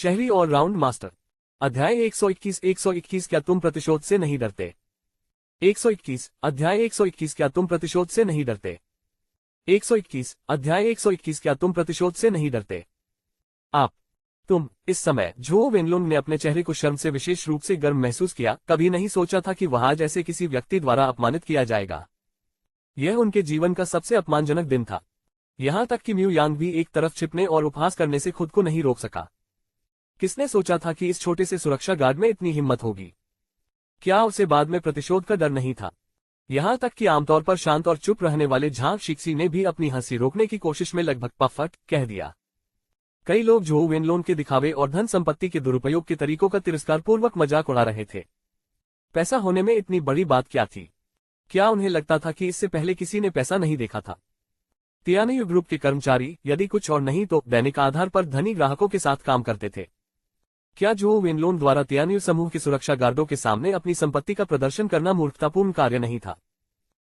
शहरी और round master. अध्याय 121। 121 क्या तुम प्रतिशोध से नहीं डरते? 121 अध्याय 121 क्या तुम प्रतिशोध से नहीं डरते? 121 अध्याय 121 क्या तुम प्रतिशोध से नहीं डरते? तुम इस समय झो वेनलोंग ने अपने चेहरे को शर्म से विशेष रूप से गर्म महसूस किया। कभी नहीं सोचा था कि वह आज ऐसे किसी व्यक्ति द्वारा अपमानित किया जाएगा। यह उनके जीवन का सबसे अपमानजनक दिन था। यहां तक कि म्यू यांग भी एक तरफ छिपने और उपहास करने से खुद को नहीं रोक सका। किसने सोचा था कि इस छोटे से सुरक्षा गार्ड में इतनी हिम्मत होगी? क्या उसे बाद में प्रतिशोध का डर नहीं था? यहां तक कि आमतौर पर शांत और चुप रहने वाले झांग शिक्सी ने भी अपनी हंसी रोकने की कोशिश में लगभग पफट कह दिया। कई लोग झो वेनलोंग के दिखावे और धन संपत्ति के दुरुपयोग के तरीकों का तिरस्कारपूर्वक मजाक उड़ा रहे थे। पैसा होने में इतनी बड़ी बात क्या थी? क्या उन्हें लगता था कि इससे पहले किसी ने पैसा नहीं देखा था? तियानयू ग्रुप के कर्मचारी यदि कुछ और नहीं तो दैनिक आधार पर धनी ग्राहकों के साथ काम करते थे। क्या झो वेनलोंग द्वारा तियानयू समूह के सुरक्षा गार्डों के सामने अपनी संपत्ति का प्रदर्शन करना मूर्खतापूर्ण कार्य नहीं था?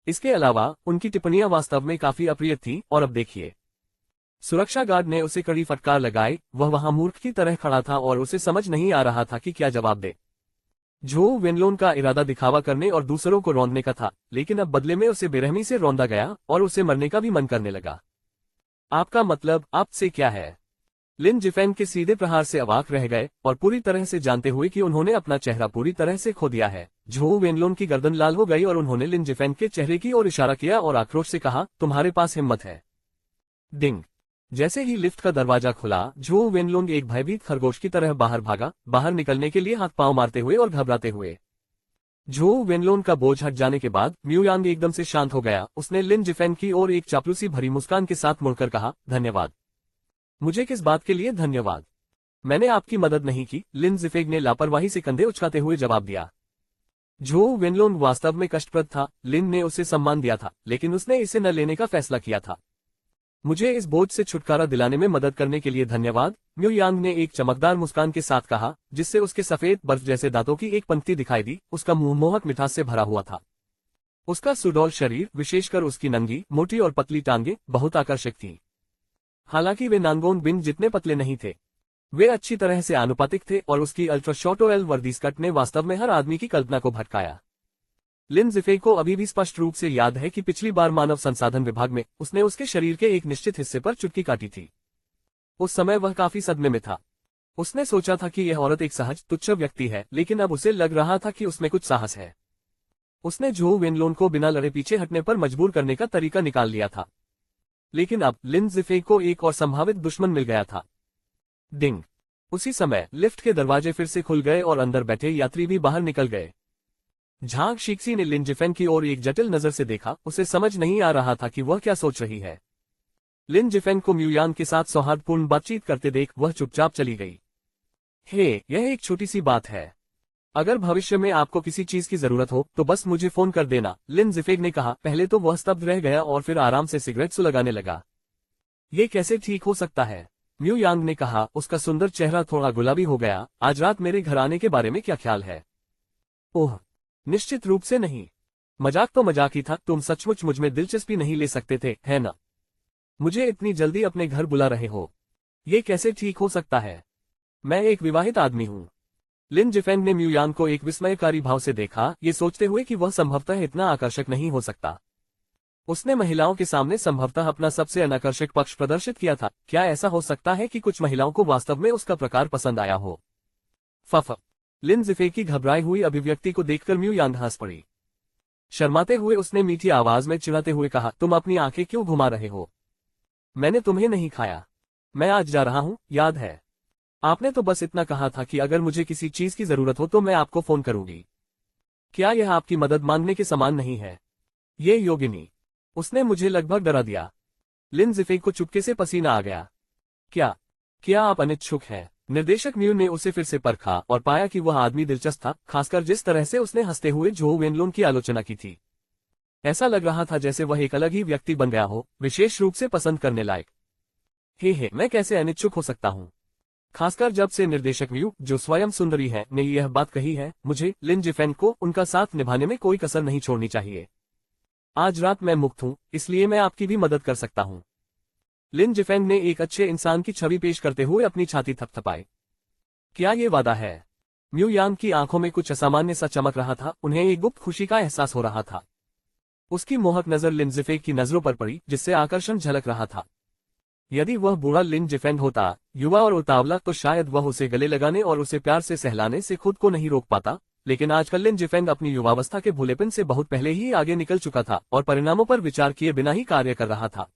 इसके अलावा उनकी टिप्पणियां वास्तव में काफी अप्रिय थी। और अब देखिए, सुरक्षा गार्ड ने उसे कड़ी फटकार लगाई। वह वहां मूर्ख की तरह खड़ा था और उसे समझ नहीं आ रहा था कि क्या जवाब दे। झो वेनलोंग का इरादा दिखावा करने और दूसरों को रौंदने का था, लेकिन अब बदले में उसे बेरहमी से रौंदा गया और उसे मरने का भी मन करने लगा। आपका मतलब आपसे क्या है? लिन जिफेंग के सीधे प्रहार से अवाक रह गए और पूरी तरह से जानते हुए कि उन्होंने अपना चेहरा पूरी तरह से खो दिया है। झो वेनलोंग की गर्दन लाल हो गई और उन्होंने लिन जिफेंग के चेहरे की ओर इशारा किया और आक्रोश से कहा, तुम्हारे पास हिम्मत है? डिंग। जैसे ही लिफ्ट का दरवाजा खुला, झो वेनलोंग एक भयभीत खरगोश की तरह बाहर भागा, बाहर निकलने के लिए हाथ पांव मारते हुए और घबराते हुए। झो वेनलोंग का बोझ हट जाने के बाद म्यू यांग एकदम से शांत हो गया। उसने लिन जिफेंग की ओर एक चापलूसी भरी मुस्कान के साथ मुड़कर कहा, धन्यवाद। मुझे किस बात के लिए धन्यवाद? मैंने आपकी मदद नहीं की, लिन जिफेंग ने लापरवाही से कंधे उचकाते हुए जवाब दिया। झो वेनलोंग वास्तव में कष्टप्रद था। लिन ने उसे सम्मान दिया था, लेकिन उसने इसे न लेने का फैसला किया था। मुझे इस बोझ से छुटकारा दिलाने में मदद करने के लिए धन्यवाद, म्यू यांग ने एक चमकदार मुस्कान के साथ कहा, जिससे उसके सफेद बर्फ जैसे दांतों की एक पंक्ति दिखाई दी। उसका मुंह मोहक मिठास से भरा हुआ था। उसका सुडौल शरीर, विशेषकर उसकी नंगी, मोटी और पतली टांगे, बहुत आकर्षक थी। हालांकि वे नांगोन बिन जितने पतले नहीं थे, वे अच्छी तरह से आनुपातिक थे और उसकी अल्ट्रा शॉर्ट वर्दी स्कर्ट ने वास्तव में हर आदमी की कल्पना को भटकाया। लिन जिफेंग को अभी भी स्पष्ट रूप से याद है कि पिछली बार मानव संसाधन विभाग में उसने उसके शरीर के एक निश्चित हिस्से पर चुटकी काटी थी। उस समय वह काफी सदमे में था। उसने सोचा था कि यह औरत एक सहज, तुच्छ व्यक्ति है, लेकिन अब उसे लग रहा था कि उसमें कुछ साहस है। उसने झो वेनलोंग को बिना लड़े पीछे हटने पर मजबूर करने का तरीका निकाल लिया था। लेकिन अब लिन जिफेंग को एक और संभावित दुश्मन मिल गया था। डिंग। उसी समय लिफ्ट के दरवाजे फिर से खुल गए और अंदर बैठे यात्री भी बाहर निकल गए। झांग शिक्सी ने लिन जिफेंग की ओर एक जटिल नजर से देखा। उसे समझ नहीं आ रहा था कि वह क्या सोच रही है। लिन जिफेंग को म्यू यांग के साथ सौहार्दपूर्ण बातचीत करते देख वह चुपचाप चली गई। यह एक छोटी सी बात है। अगर भविष्य में आपको किसी चीज की जरूरत हो तो बस मुझे फोन कर देना, लिन जिफेंग ने कहा। पहले तो वह स्तब्ध रह गया और फिर आराम से सिगरेट सुलगाने लगा। ये कैसे ठीक हो सकता है? म्यू यांग ने कहा। उसका सुंदर चेहरा थोड़ा गुलाबी हो गया। आज रात मेरे घर आने के बारे में क्या ख्याल है? ओह, निश्चित रूप से नहीं। मजाक तो मजाक ही था। तुम सचमुच मुझ में दिलचस्पी नहीं ले सकते थे, है ना? मुझे इतनी जल्दी अपने घर बुला रहे हो, ये कैसे ठीक हो सकता है? मैं एक विवाहित आदमी हूँ। लिन जिफेंग ने म्यू यांग को एक विस्मयकारी भाव से देखा, ये सोचते हुए कि वह संभवतः इतना आकर्षक नहीं हो सकता। उसने महिलाओं के सामने संभवतः अपना सबसे अनाकर्षक पक्ष प्रदर्शित किया था। क्या ऐसा हो सकता है कि कुछ महिलाओं को वास्तव में उसका प्रकार पसंद आया हो? फफ। लिन जिफेंग की घबराई हुई अभिव्यक्ति को देखकर म्यू यांग हंस पड़ी। शर्माते हुए उसने मीठी आवाज में चिढ़ाते हुए कहा, तुम अपनी आंखें क्यों घुमा रहे हो? मैंने तुम्हें नहीं खाया। मैं आज जा रहा हूँ, याद है? आपने तो बस इतना कहा था कि अगर मुझे किसी चीज की जरूरत हो तो मैं आपको फोन करूंगी। क्या यह आपकी मदद मांगने के समान नहीं है? ये योगिनी। उसने मुझे लगभग डरा दिया। लिन जिफेंग को चुपके से पसीना आ गया। क्या आप अनिच्छुक हैं? निर्देशक म्यू ने उसे फिर से परखा और पाया कि वह आदमी दिलचस्प था, खासकर जिस तरह से उसने हंसते हुए झो वेनलोंग की आलोचना की थी। ऐसा लग रहा था जैसे वह एक अलग ही व्यक्ति बन गया हो, विशेष रूप से पसंद करने लायक। मैं कैसे अनिच्छुक हो सकता हूँ? खासकर जब से निर्देशक म्यू, जो स्वयं सुंदरी है, ने यह बात कही है। मुझे, लिन जिफेंग को उनका साथ निभाने में कोई कसर नहीं छोड़नी चाहिए। आज रात मैं मुक्त हूँ, इसलिए मैं आपकी भी मदद कर सकता हूँ। लिन जिफेंग ने एक अच्छे इंसान की छवि पेश करते हुए अपनी छाती थपथपाई। क्या ये वादा है? म्यू यांग की आंखों में कुछ असामान्य सा चमक रहा था, उन्हें एक गुप्त खुशी का एहसास हो रहा था। उसकी मोहक नजर लिन जिफेंग की नजरों पर पड़ी, जिससे आकर्षण झलक रहा था। यदि वह बूढ़ा लिन जिफेंग होता, युवा और उतावला, तो शायद वह उसे गले लगाने और उसे प्यार से सहलाने से खुद को नहीं रोक पाता, लेकिन आजकल लिन जिफेंग अपनी युवावस्था के भोलेपन से बहुत पहले ही आगे निकल चुका था और परिणामों पर विचार किए बिना ही कार्य कर रहा था।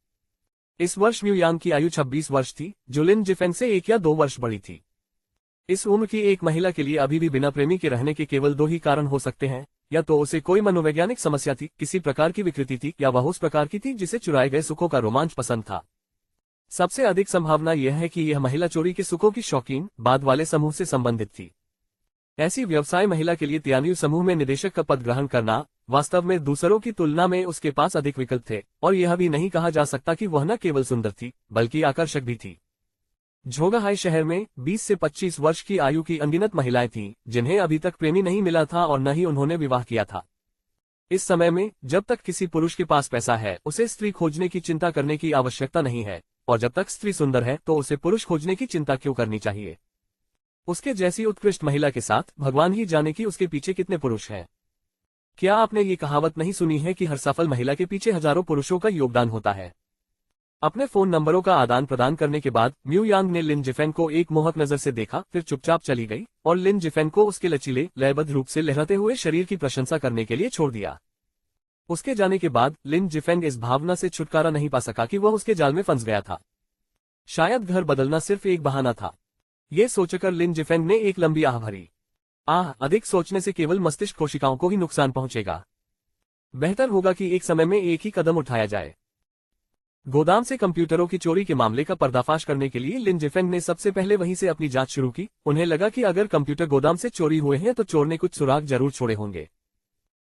इस वर्ष म्यू यांग की आयु 26 वर्ष थी, जो लिन जिफेंग से 1 या 2 वर्ष बड़ी थी। इस उम्र की एक महिला के लिए अभी भी बिना प्रेमी के रहने के केवल 2 ही कारण हो सकते हैं, या तो उसे कोई मनोवैज्ञानिक समस्या थी, किसी प्रकार की विकृति थी, या वह उस प्रकार की थी जिसे चुराए गए सुखों का रोमांच पसंद था। सबसे अधिक संभावना यह है कि यह महिला चोरी के सुखों की शौकीन, बाद वाले समूह से संबंधित थी। ऐसी व्यवसाय महिला के लिए तियान्यू समूह में निदेशक का पद ग्रहण करना, वास्तव में दूसरों की तुलना में उसके पास अधिक विकल्प थे, और यह भी नहीं कहा जा सकता कि वह न केवल सुंदर थी, बल्कि आकर्षक भी थी। झोगाहाई शहर में 20 से 25 वर्ष की आयु की अनगिनत महिलाएं थीं, जिन्हें अभी तक प्रेमी नहीं मिला था और न ही उन्होंने विवाह किया था। इस समय में जब तक किसी पुरुष के पास पैसा है, उसे स्त्री खोजने की चिंता करने की आवश्यकता नहीं है, और जब तक स्त्री सुंदर है तो उसे पुरुष खोजने की चिंता क्यों करनी चाहिए? उसके जैसी उत्कृष्ट महिला के साथ भगवान ही जाने कि उसके पीछे कितने पुरुष हैं। क्या आपने ये कहावत नहीं सुनी है कि हर सफल महिला के पीछे हजारों पुरुषों का योगदान होता है? अपने फोन नंबरों का आदान प्रदान करने के बाद म्यू यांग ने लिन जिफेंग को एक मोहक नजर से देखा, फिर चुपचाप चली गई और लिन जिफेंग को उसके लचीले, लयबद्ध रूप से लहराते हुए शरीर की प्रशंसा करने के लिए छोड़ दिया। उसके जाने के बाद लिन जिफेंग इस भावना से छुटकारा नहीं पा सका कि वह उसके जाल में फंस गया था। शायद घर बदलना सिर्फ एक बहाना था। ये सोचकर लिन जिफेंग ने एक लंबी आह भरी। अधिक सोचने से केवल मस्तिष्क कोशिकाओं को ही नुकसान पहुंचेगा। बेहतर होगा कि एक समय में एक ही कदम उठाया जाए। गोदाम से कंप्यूटरों की चोरी के मामले का पर्दाफाश करने के लिए लिन जिफेंग ने सबसे पहले वहीं से अपनी जांच शुरू की। उन्हें लगा कि अगर कंप्यूटर गोदाम से चोरी हुए हैं तो चोर ने कुछ सुराग जरूर छोड़े होंगे।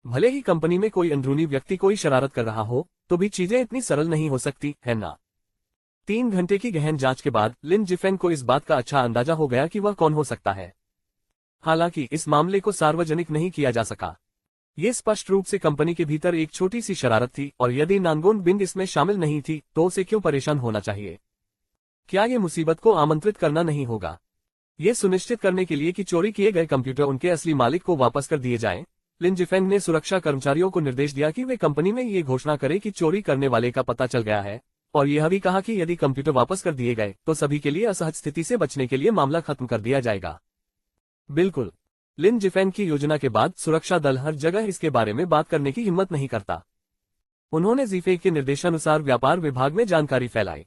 भले ही कंपनी में कोई अंदरूनी व्यक्ति कोई शरारत कर रहा हो, तो भी चीजें इतनी सरल नहीं हो सकती, है ना? 3 घंटे की गहन जांच के बाद लिन जिफेंग को इस बात का अच्छा अंदाजा हो गया कि वह कौन हो सकता है। हालांकि इस मामले को सार्वजनिक नहीं किया जा सका। ये स्पष्ट रूप से कंपनी के भीतर एक छोटी सी शरारत थी, और यदि नानगोन बिंग इसमें शामिल नहीं थी तो उसे क्यों परेशान होना चाहिए? क्या ये मुसीबत को आमंत्रित करना नहीं होगा? ये सुनिश्चित करने के लिए कि चोरी किए गए कंप्यूटर उनके असली मालिक को वापस कर दिए जाएं, लिन जिफेंग ने सुरक्षा कर्मचारियों को निर्देश दिया कि वे कंपनी में ये घोषणा करें कि चोरी करने वाले का पता चल गया है, और यह भी कहा कि यदि कंप्यूटर वापस कर दिए गए तो सभी के लिए असहज स्थिति से बचने के लिए मामला खत्म कर दिया जाएगा। बिल्कुल। लिन जिफेंग की योजना के बाद सुरक्षा दल हर जगह इसके बारे में बात करने की हिम्मत नहीं करता। उन्होंने जीफे के निर्देशानुसार व्यापार विभाग में जानकारी फैलाई।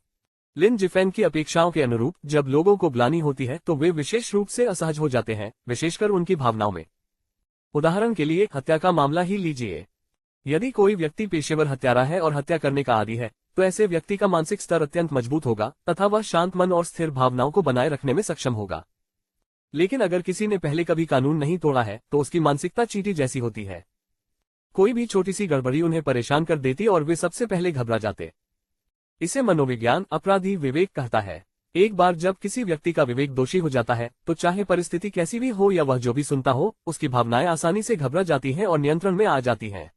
लिन जिफेंग की अपेक्षाओं के अनुरूप जब लोगों को ग्लानि होती है तो वे विशेष रूप से असहज हो जाते हैं, विशेषकर उनकी भावनाओं में। उदाहरण के लिए हत्या का मामला ही लीजिए। यदि कोई व्यक्ति पेशेवर हत्यारा है और हत्या करने का आदी है, तो ऐसे व्यक्ति का मानसिक स्तर अत्यंत मजबूत होगा तथा वह शांत मन और स्थिर भावनाओं को बनाए रखने में सक्षम होगा। लेकिन अगर किसी ने पहले कभी कानून नहीं तोड़ा है तो उसकी मानसिकता चींटी जैसी होती है। कोई भी छोटी सी गड़बड़ी उन्हें परेशान कर देती और वे सबसे पहले घबरा जाते। इसे मनोविज्ञान अपराधी विवेक कहता है। एक बार जब किसी व्यक्ति का विवेक दोषी हो जाता है तो चाहे परिस्थिति कैसी भी हो या वह जो भी सुनता हो, उसकी भावनाएं आसानी से घबरा जाती हैं और नियंत्रण में आ जाती हैं।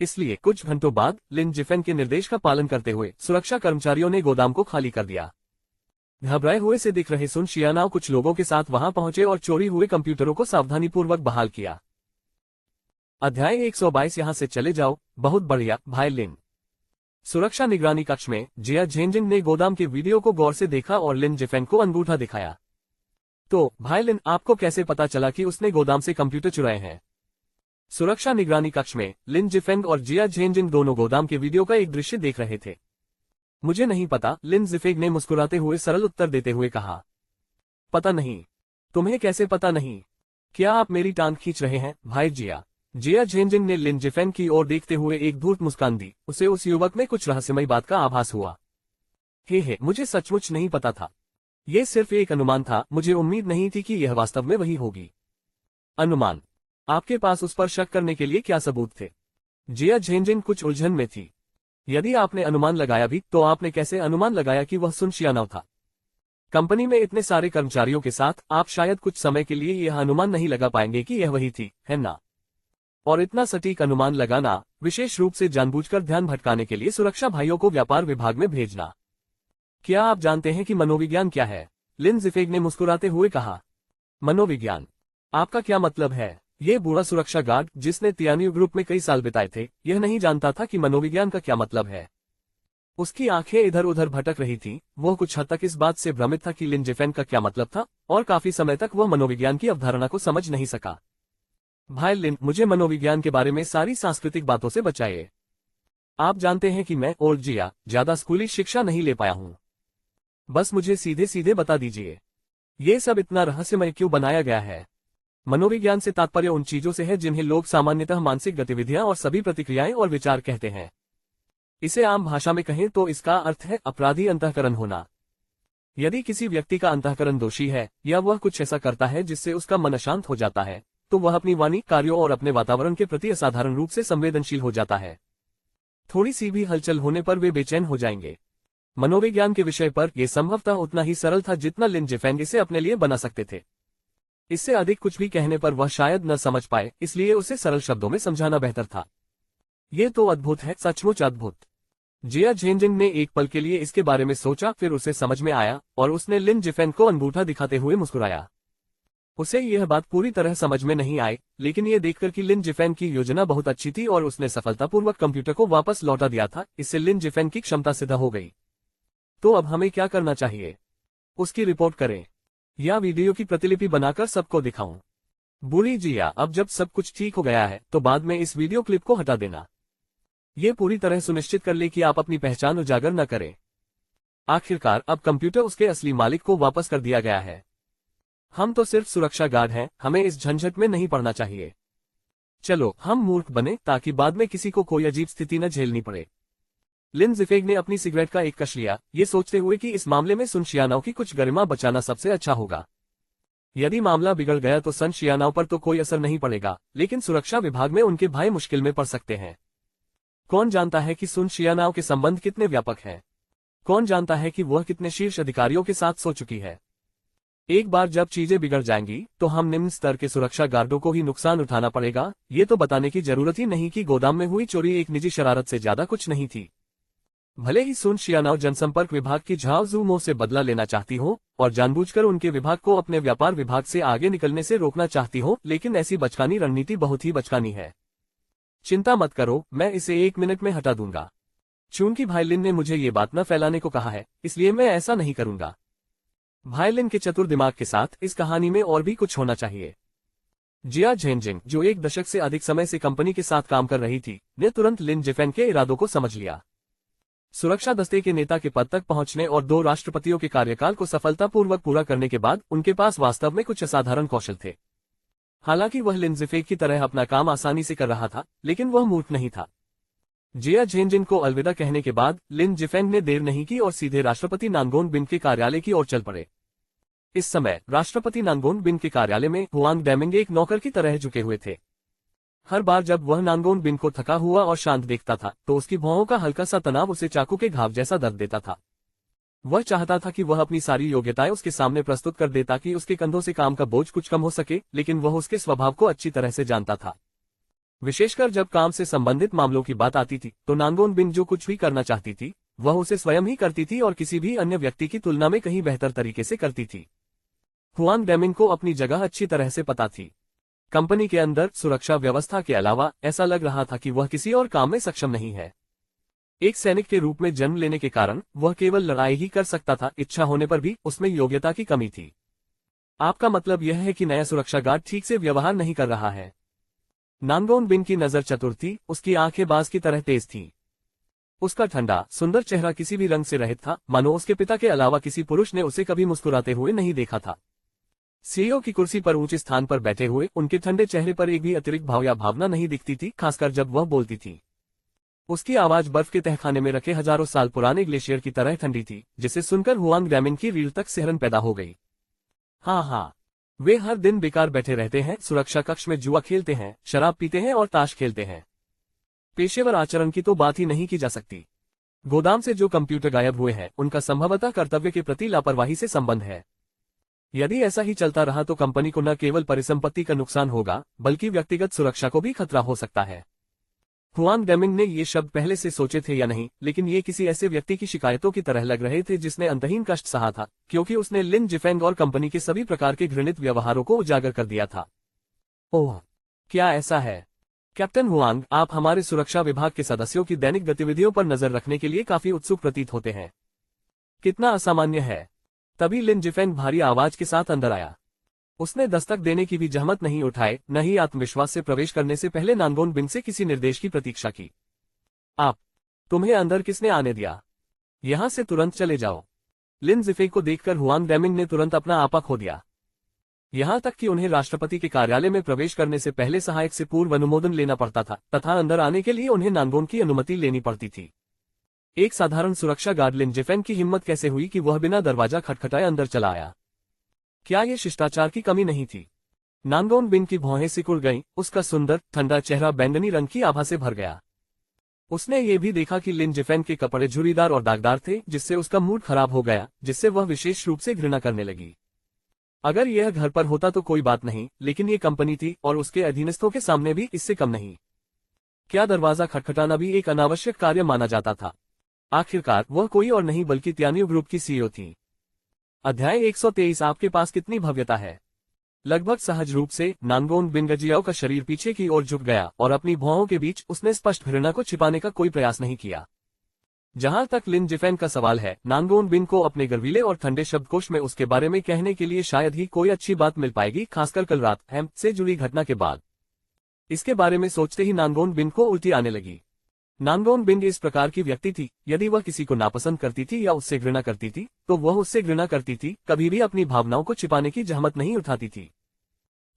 इसलिए कुछ घंटों बाद लिन जिफेंग के निर्देश का पालन करते हुए सुरक्षा कर्मचारियों ने गोदाम को खाली कर दिया। घबराए हुए से दिख रहे सुन शियानाओ कुछ लोगों के साथ वहां पहुंचे और चोरी हुए कंप्यूटरों को सावधानीपूर्वक बहाल किया। अध्याय 122। यहां से चले जाओ। बहुत बढ़िया भाई लिन। सुरक्षा निगरानी कक्ष में जिया झेंजिंग ने गोदाम के वीडियो को गौर से देखा और लिन जिफेंग को अंगूठा दिखाया। तो भाई लिन, आपको कैसे पता चला कि उसने गोदाम से कंप्यूटर चुराए हैं? सुरक्षा निगरानी कक्ष में लिन जिफेंग और जिया झेंजिंग दोनों गोदाम के वीडियो का एक दृश्य देख रहे थे। मुझे नहीं पता, लिन जिफेंग ने मुस्कुराते हुए सरल उत्तर देते हुए कहा। पता नहीं? तुम्हें कैसे पता नहीं? क्या आप मेरी टांग खींच रहे हैं भाई जिया? जिया झेंजिंग ने लिन जिफेंग की ओर देखते हुए एक धूर्त मुस्कान दी। उसे उस युवक में कुछ रहस्यमयी बात का आभास हुआ। हे, मुझे सचमुच नहीं पता था। यह सिर्फ एक अनुमान था, मुझे उम्मीद नहीं थी कि यह वास्तव में वही होगी। अनुमान? आपके पास उस पर शक करने के लिए क्या सबूत थे? जिया झेंजिंग कुछ उलझन में थी। यदि आपने अनुमान लगाया भी, तो आपने कैसे अनुमान लगाया कि वह सुन शियानाओ था? कंपनी में इतने सारे कर्मचारियों के साथ आप शायद कुछ समय के लिए यह अनुमान नहीं लगा पाएंगे कि यह वही थी, है ना? और इतना सटीक अनुमान लगाना, विशेष रूप से जानबूझकर ध्यान भटकाने के लिए सुरक्षा भाइयों को व्यापार विभाग में भेजना। क्या आप जानते हैं कि मनोविज्ञान क्या है? लिन जिफेंग ने मुस्कुराते हुए कहा। मनोविज्ञान। आपका क्या मतलब है? ये बूढ़ा सुरक्षा गार्ड जिसने तियान्यू ग्रुप में कई साल बिताए थे, यह नहीं जानता था कि मनोविज्ञान का क्या मतलब है। उसकी आंखें इधर उधर भटक रही थी। वह कुछ हद तक इस बात से भ्रमित था कि लिन जिफेन का क्या मतलब था, और काफी समय तक वह मनोविज्ञान की अवधारणा को समझ नहीं सका। भाई लिन, मुझे मनोविज्ञान के बारे में सारी सांस्कृतिक बातों से बचाइए। आप जानते हैं कि मैं और जिया ज्यादा स्कूली शिक्षा नहीं ले पाया हूं। बस मुझे सीधे सीधे बता दीजिए, ये सब इतना रहस्यमय क्यों बनाया गया है? मनोविज्ञान से तात्पर्य उन चीजों से है जिन्हें लोग सामान्यतः मानसिक गतिविधियां और सभी प्रतिक्रियाएं और विचार कहते हैं। इसे आम भाषा में कहें तो इसका अर्थ है अपराधी अंतःकरण होना। यदि किसी व्यक्ति का अंतःकरण दोषी है या वह कुछ ऐसा करता है जिससे उसका मन अशांत हो जाता है, तो वह अपनी वाणी, कार्यों और अपने वातावरण के प्रति असाधारण रूप से संवेदनशील हो जाता है। थोड़ी सी भी हलचल होने पर वे बेचैन हो जाएंगे। मनोविज्ञान के विषय पर यह संभवतः उतना ही सरल था जितना लिन जिफेंग इसे अपने लिए बना सकते थे। इससे अधिक कुछ भी कहने पर वह शायद न समझ पाए, इसलिए उसे सरल शब्दों में समझाना बेहतर था। ये तो अद्भुत है, सचमुच अद्भुत। जिया झेंजिंग ने एक पल के लिए इसके बारे में सोचा, फिर उसे समझ में आया और उसने लिन जिफेंग को अंगूठा दिखाते हुए मुस्कुराया। उसे यह बात पूरी तरह समझ में नहीं आई, लेकिन यह देखकर कि लिन जिफेंग की योजना बहुत अच्छी थी और उसने सफलतापूर्वक कंप्यूटर को वापस लौटा दिया था, इससे लिन जिफेंग की क्षमता सिद्ध हो गई। तो अब हमें क्या करना चाहिए? उसकी रिपोर्ट करें या वीडियो की प्रतिलिपि बनाकर सबको दिखाऊं? बूढ़ी जिया, अब जब सब कुछ ठीक हो गया है तो बाद में इस वीडियो क्लिप को हटा देना। ये पूरी तरह सुनिश्चित कर ले कि आप अपनी पहचान उजागर न करें। आखिरकार अब कंप्यूटर उसके असली मालिक को वापस कर दिया गया है। हम तो सिर्फ सुरक्षा गार्ड हैं, हमें इस झंझट में नहीं पड़ना चाहिए। चलो हम मूर्ख बने ताकि बाद में किसी को कोई अजीब स्थिति न झेलनी पड़े। लिन जिफेंग ने अपनी सिगरेट का एक कश लिया, ये सोचते हुए कि इस मामले में सुन शियानाओ की कुछ गरिमा बचाना सबसे अच्छा होगा। यदि मामला बिगड़ गया तो सन शियानाओ पर तो कोई असर नहीं पड़ेगा, लेकिन सुरक्षा विभाग में उनके भाई मुश्किल में पड़ सकते हैं। कौन जानता है कि सुन शियानाओ के संबंध कितने व्यापक हैं? कौन जानता है कि वह कितने शीर्ष अधिकारियों के साथ सो चुकी है? एक बार जब चीजें बिगड़ जाएंगी तो हम निम्न स्तर के सुरक्षा गार्डों को ही नुकसान उठाना पड़ेगा। ये तो बताने की जरूरत ही नहीं कि गोदाम में हुई चोरी एक निजी शरारत से ज्यादा कुछ नहीं थी। भले ही सुन शियानाओ जनसंपर्क विभाग की झाओ ज़ूमो से बदला लेना चाहती हो और जानबूझकर उनके विभाग को अपने व्यापार विभाग से आगे निकलने से रोकना चाहती हो, लेकिन ऐसी बचकानी रणनीति बहुत ही बचकानी है। चिंता मत करो, मैं इसे 1 मिनट में हटा दूंगा। चूंकि भाई लिन ने मुझे ये बात न फैलाने को कहा है, इसलिए मैं ऐसा नहीं करूंगा। भाई लिन के चतुर दिमाग के साथ इस कहानी में और भी कुछ होना चाहिए। जिया झेंजिंग, जो 1 दशक से अधिक समय से कंपनी के साथ काम कर रही थी, ने तुरंत लिन जिफेंग के इरादों को समझ लिया। सुरक्षा दस्ते के नेता के पद तक पहुंचने और 2 राष्ट्रपतियों के कार्यकाल को सफलतापूर्वक पूरा करने के बाद उनके पास वास्तव में कुछ असाधारण कौशल थे। हालांकि वह लिन जिफेंग की तरह अपना काम आसानी से कर रहा था, लेकिन वह मूर्ख नहीं था। जिया झेंजिंग को अलविदा कहने के बाद लिन जिफेंग ने देर नहीं की और सीधे राष्ट्रपति नानगोन बिन के कार्यालय की ओर चल पड़े। इस समय राष्ट्रपति नानगोन बिन के कार्यालय में हुआंग डैमिंग एक नौकर की तरह झुके हुए थे। हर बार जब वह नानगोन बिन को थका हुआ और शांत देखता था तो उसकी भौहों का हल्का सा तनाव उसे चाकू के घाव जैसा दर्द देता था। वह चाहता था कि वह अपनी सारी योग्यताएं उसके सामने प्रस्तुत कर दे ताकि उसके कंधों से काम का बोझ कुछ कम हो सके, लेकिन वह उसके स्वभाव को अच्छी तरह से जानता था। विशेषकर जब काम से संबंधित मामलों की बात आती थी तो नानगोन बिन जो कुछ भी करना चाहती थी वह उसे स्वयं ही करती थी और किसी भी अन्य व्यक्ति की तुलना में कहीं बेहतर तरीके से करती थी। हुआंग डैमिंग को अपनी जगह अच्छी तरह से पता थी। कंपनी के अंदर सुरक्षा व्यवस्था के अलावा ऐसा लग रहा था कि वह किसी और काम में सक्षम नहीं है। एक सैनिक के रूप में जन्म लेने के कारण वह केवल लड़ाई ही कर सकता था, इच्छा होने पर भी उसमें योग्यता की कमी थी। आपका मतलब यह है कि नया सुरक्षा गार्ड ठीक से व्यवहार नहीं कर रहा है? नानगोन बिन की नजर चतुर थी, उसकी आंखें बाज की तरह तेज थीं। उसका ठंडा, सुंदर चेहरा किसी भी रंग से रहित था, मानो उसके पिता के अलावा किसी पुरुष ने उसे कभी मुस्कुराते हुए नहीं देखा था। सीईओ की कुर्सी पर ऊंचे स्थान पर बैठे हुए उनके ठंडे चेहरे पर एक भी अतिरिक्त भाव या भावना नहीं दिखती थी, खासकर जब वह बोलती थी। उसकी आवाज बर्फ के तहखाने में रखे हजारों साल पुराने ग्लेशियर की तरह ठंडी थी, जिसे सुनकर हुआंग डैमिंग की रीढ़ तक सिहरन पैदा हो गई। हाँ, वे हर दिन बेकार बैठे रहते हैं, सुरक्षा कक्ष में जुआ खेलते हैं, शराब पीते हैं और ताश खेलते हैं। पेशेवर आचरण की तो बात ही नहीं की जा सकती। गोदाम से जो कंप्यूटर गायब हुए हैं उनका संभवतः कर्तव्य के प्रति लापरवाही से संबंध है। यदि ऐसा ही चलता रहा तो कंपनी को न केवल परिसंपत्ति का नुकसान होगा बल्कि व्यक्तिगत सुरक्षा को भी खतरा हो सकता है। हुआंग डेमिंग ने ये शब्द पहले से सोचे थे या नहीं, लेकिन ये किसी ऐसे व्यक्ति की शिकायतों की तरह लग रहे थे जिसने अंतहीन कष्ट सहा था, क्योंकि उसने लिन जिफेंग और कंपनी के सभी प्रकार के घृणित व्यवहारों को उजागर कर दिया था। ओह, क्या ऐसा है? कैप्टन हुआंग, आप हमारे सुरक्षा विभाग के सदस्यों की दैनिक गतिविधियों पर नजर रखने के लिए काफी उत्सुक प्रतीत होते हैं। कितना असामान्य है। तभी लिन जिफेंग भारी आवाज के साथ अंदर आया। उसने दस्तक देने की भी जहमत नहीं उठाए, न ही आत्मविश्वास से प्रवेश करने से पहले नानगोन बिन से किसी निर्देश की प्रतीक्षा की। तुम्हें अंदर किसने आने दिया? यहां से तुरंत चले जाओ। लिन जिफेंग को देखकर हुआंग डेमिंग ने तुरंत अपना आपा खो दिया। यहां तक कि उन्हें राष्ट्रपति के कार्यालय में प्रवेश करने से पहले सहायक से पूर्व अनुमोदन लेना पड़ता था, तथा अंदर आने के लिए उन्हें नानगोन की अनुमति लेनी पड़ती थी। एक साधारण सुरक्षा गार्ड लिन जिफेंग की हिम्मत कैसे हुई कि वह बिना दरवाजा खटखटाए अंदर चला आया? क्या ये शिष्टाचार की कमी नहीं थी? नानगोन बिन की भौहें सिकुड़ गईं, उसका सुंदर ठंडा चेहरा बैंगनी रंग की आभा से भर गया। उसने ये भी देखा कि लिन जिफेंग के कपड़े झुर्रीदार और दागदार थे, जिससे उसका मूड खराब हो गया, जिससे वह विशेष रूप से घृणा करने लगी। अगर यह घर पर होता तो कोई बात नहीं, लेकिन ये कंपनी थी और उसके अधीनस्थों के सामने भी इससे कम नहीं। क्या दरवाजा खटखटाना भी एक अनावश्यक कार्य माना जाता था? आखिरकार वह कोई और नहीं बल्कि त्यानियो ग्रुप की सीईओ थी। अध्याय 123। आपके पास कितनी भव्यता है। लगभग सहज रूप से नानगोन बिन गजियाओ का शरीर पीछे की ओर झुक गया और अपनी भौहों के बीच उसने स्पष्ट घृणा को छिपाने का कोई प्रयास नहीं किया। जहां तक लिन जिफेंग का सवाल है, नानगोन बिन को अपने गर्वीले और ठंडे शब्दकोश में उसके बारे में कहने के लिए शायद ही कोई अच्छी बात मिल पाएगी, खासकर कल रात हैम से जुड़ी घटना के बाद। इसके बारे में सोचते ही नानगोन बिन को उल्टी आने लगी। नानगोन बिन इस प्रकार की व्यक्ति थी, यदि वह किसी को नापसंद करती थी या उससे घृणा करती थी, तो वह उससे घृणा करती थी, कभी भी अपनी भावनाओं को छिपाने की जहमत नहीं उठाती थी।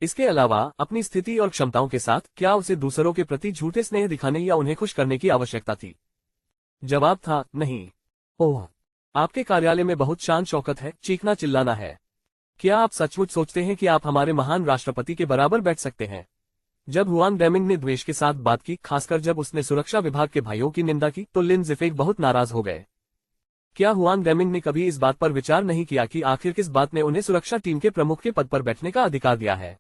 इसके अलावा अपनी स्थिति और क्षमताओं के साथ क्या उसे दूसरों के प्रति झूठे स्नेह दिखाने या उन्हें खुश करने की आवश्यकता थी? जवाब था नहीं। ओह, आपके कार्यालय में बहुत शान शौकत है, चीखना चिल्लाना है। क्या आप सचमुच सोचते हैं कि आप हमारे महान राष्ट्रपति के बराबर बैठ सकते हैं? जब हुआंग डेमिंग ने द्वेष के साथ बात की, खासकर जब उसने सुरक्षा विभाग के भाइयों की निंदा की, तो लिन जिफेंग बहुत नाराज हो गए। क्या हुआंग डेमिंग ने कभी इस बात पर विचार नहीं किया कि आखिर किस बात ने उन्हें सुरक्षा टीम के प्रमुख के पद पर बैठने का अधिकार दिया है?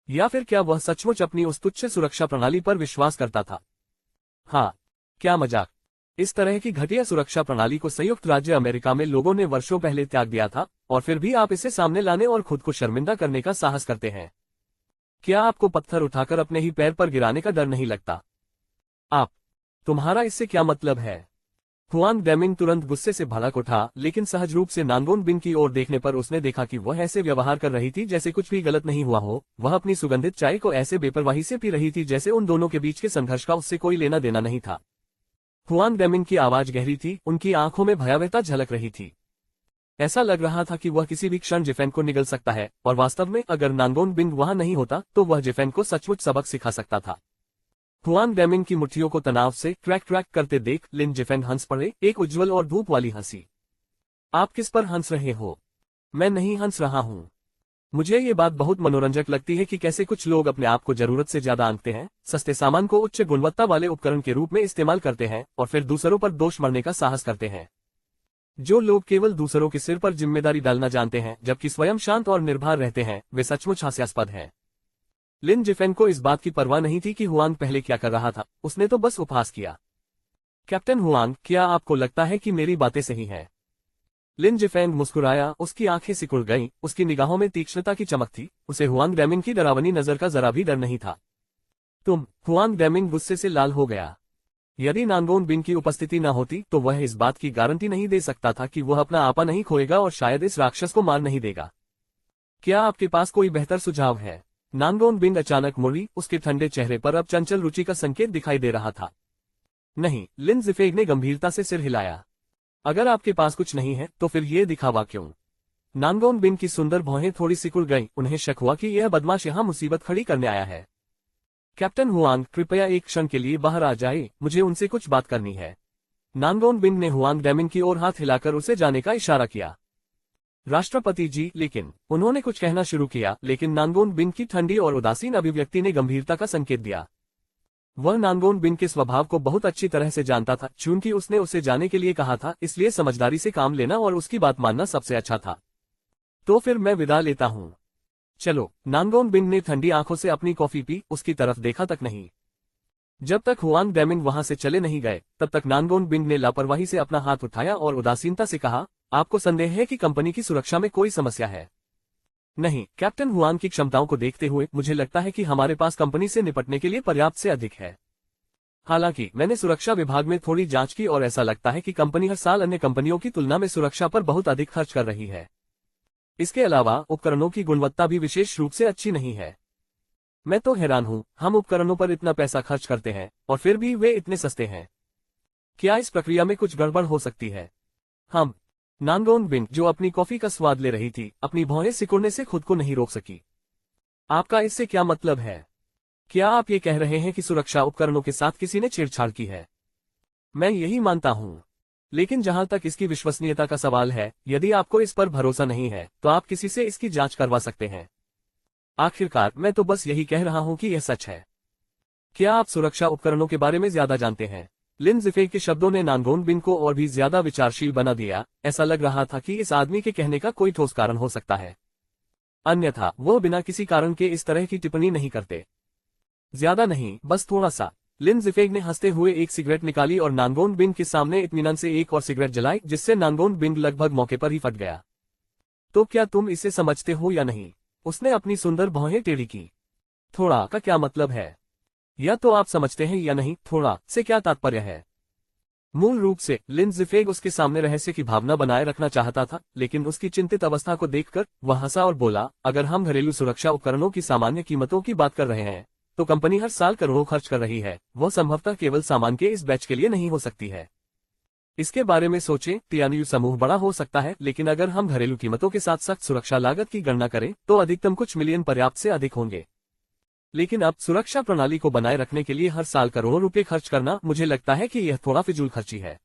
या फिर क्या वह सचमुच अपनी उस तुच्छ सुरक्षा प्रणाली पर विश्वास करता था? हाँ, क्या मजाक। इस तरह की घटिया सुरक्षा प्रणाली को संयुक्त राज्य अमेरिका में लोगों ने वर्षों पहले त्याग दिया था, और फिर भी आप इसे सामने लाने और खुद को शर्मिंदा करने का साहस करते हैं। क्या आपको पत्थर उठाकर अपने ही पैर पर गिराने का डर नहीं लगता? तुम्हारा इससे क्या मतलब है? हुआंग डेमिंग तुरंत गुस्से से भड़क उठा, लेकिन सहज रूप से नानगोन बिन की ओर देखने पर उसने देखा कि वह ऐसे व्यवहार कर रही थी जैसे कुछ भी गलत नहीं हुआ हो। वह अपनी सुगंधित चाय को ऐसे बेपरवाही से पी रही थी जैसे उन दोनों के बीच के संघर्ष का उससे कोई लेना देना नहीं था। हुआंग डेमिंग की आवाज गहरी थी, उनकी आंखों में भयावहता झलक रही थी। ऐसा लग रहा था कि वह किसी भी क्षण जिफेंग को निगल सकता है, और वास्तव में अगर नानगोन बिन वहां नहीं होता तो वह जिफेंग को सचमुच सबक सिखा सकता था। हुआंग डेमिंग की मुट्ठियों को तनाव से ट्रैक करते देख लिन जिफेंग हंस पड़े, एक उज्जवल और धूप वाली हंसी। आप किस पर हंस रहे हो? मैं नहीं हंस रहा हूं। मुझे ये बात बहुत मनोरंजक लगती है कि कैसे कुछ लोग अपने आप को जरूरत से ज्यादा आंकते हैं, सस्ते सामान को उच्च गुणवत्ता वाले उपकरण के रूप में इस्तेमाल करते हैं, और फिर दूसरों पर दोष मढ़ने का साहस करते हैं। जो लोग केवल दूसरों के सिर पर जिम्मेदारी डालना जानते हैं जबकि स्वयं शांत और निर्भय रहते हैं, वे सचमुच हास्यास्पद हैं। लिन जिफेंग को इस बात की परवाह नहीं थी कि हुआंग पहले क्या कर रहा था, उसने तो बस उपहास किया। कैप्टन हुआंग, क्या आपको लगता है कि मेरी बातें सही हैं? लिन जिफेंग मुस्कुराया, उसकी आंखें सिकुड़ गईं, उसकी निगाहों में तीक्ष्णता की चमक थी, उसे हुआंग डेमिंग की डरावनी नजर का जरा भी डर नहीं था। हुआंग डेमिंग गुस्से से लाल हो गया। यदि नानगोन बिन की उपस्थिति न होती तो वह इस बात की गारंटी नहीं दे सकता था कि वह अपना आपा नहीं खोएगा और शायद इस राक्षस को मार नहीं देगा। क्या आपके पास कोई बेहतर सुझाव है? नानगोन बिन अचानक मुड़ी, उसके ठंडे चेहरे पर अब चंचल रुचि का संकेत दिखाई दे रहा था। नहीं, लिन जिफेंग ने गंभीरता से सिर हिलाया। अगर आपके पास कुछ नहीं है तो फिर ये दिखावा क्यों? नानगोन बिन की सुंदर भौहें थोड़ी सिकुड़ गईं, उन्हें शक हुआ कि यह बदमाश यहां मुसीबत खड़ी करने आया है। कैप्टन हुआंग, कृपया एक क्षण के लिए बाहर आ जाए, मुझे उनसे कुछ बात करनी है। नानगोन बिन ने हुआंग डेमिंग की ओर हाथ हिलाकर उसे जाने का इशारा किया। राष्ट्रपति जी, लेकिन उन्होंने कुछ कहना शुरू किया, लेकिन नानगोन बिन की ठंडी और उदासीन अभिव्यक्ति ने गंभीरता का संकेत दिया। वह नानगोन बिन के स्वभाव को बहुत अच्छी तरह से जानता था, चूंकि उसने उसे जाने के लिए कहा था, इसलिए समझदारी से काम लेना और उसकी बात मानना सबसे अच्छा था। तो फिर मैं विदा लेता हूं। चलो। नानगोन बिन ने ठंडी आंखों से अपनी कॉफी पी, उसकी तरफ देखा तक नहीं। जब तक हुआंग डेमिंग वहां से चले नहीं गए तब तक नानगोन बिंग ने लापरवाही से अपना हाथ उठाया और उदासीनता से कहा, आपको संदेह है कि कंपनी की सुरक्षा में कोई समस्या है? नहीं, कैप्टन हुआंग की क्षमताओं को देखते हुए मुझे लगता है कि हमारे पास कंपनी से निपटने के लिए पर्याप्त से अधिक है। हालांकि मैंने सुरक्षा विभाग में थोड़ी जांच की और ऐसा लगता है कि कंपनी हर साल अन्य कंपनियों की तुलना में सुरक्षा पर बहुत अधिक खर्च कर रही है। इसके अलावा उपकरणों की गुणवत्ता भी विशेष रूप से अच्छी नहीं है। मैं तो हैरान हूं, हम उपकरणों पर इतना पैसा खर्च करते हैं और फिर भी वे इतने सस्ते हैं। क्या इस प्रक्रिया में कुछ गड़बड़ हो सकती है? हम नानगोन बिंग, जो अपनी कॉफी का स्वाद ले रही थी, अपनी भौहें सिकुड़ने से खुद को नहीं रोक सकी। आपका इससे क्या मतलब है? क्या आप ये कह रहे हैं कि सुरक्षा उपकरणों के साथ किसी ने छेड़छाड़ की है? मैं यही मानता हूं। लेकिन जहां तक इसकी विश्वसनीयता का सवाल है, यदि आपको इस पर भरोसा नहीं है तो आप किसी से इसकी जांच करवा सकते हैं। आखिरकार मैं तो बस यही कह रहा हूं कि यह सच है। क्या आप सुरक्षा उपकरणों के बारे में ज्यादा जानते हैं? लिन जिफे के शब्दों ने नानगोन बिंग को और भी ज्यादा विचारशील बना दिया। ऐसा लग रहा था कि इस आदमी के कहने का कोई ठोस कारण हो सकता है, अन्यथा वो बिना किसी कारण के इस तरह की टिप्पणी नहीं करते। ज्यादा नहीं, बस थोड़ा सा। लिन जिफेग ने हंसते हुए एक सिगरेट निकाली और नानगोन बिंग के सामने इत्मीनान से एक और सिगरेट जलाई, जिससे नानगोन बिंग लगभग मौके पर ही फट गया। तो क्या तुम इसे समझते हो या नहीं? उसने अपनी सुंदर भौहें टेढ़ी की। थोड़ा का क्या मतलब है? या तो आप समझते हैं या नहीं, थोड़ा से क्या तात्पर्य है? मूल रूप से लिन जिफेग उसके सामने रहस्य की भावना बनाए रखना चाहता था, लेकिन उसकी चिंतित अवस्था को देखकर वह हंसा और बोला, अगर हम घरेलू सुरक्षा उपकरणों की सामान्य कीमतों की बात कर रहे हैं तो कंपनी हर साल करोड़ों खर्च कर रही है। वह संभवतः केवल सामान के इस बैच के लिए नहीं हो सकती है। इसके बारे में सोचें, टियानयू समूह बड़ा हो सकता है, लेकिन अगर हम घरेलू कीमतों के साथ सख्त सुरक्षा लागत की गणना करें तो अधिकतम कुछ मिलियन पर्याप्त से अधिक होंगे। लेकिन अब सुरक्षा प्रणाली को बनाए रखने के लिए हर साल करोड़ों रुपए खर्च करना, मुझे लगता है कि यह थोड़ा फिजूल खर्ची है।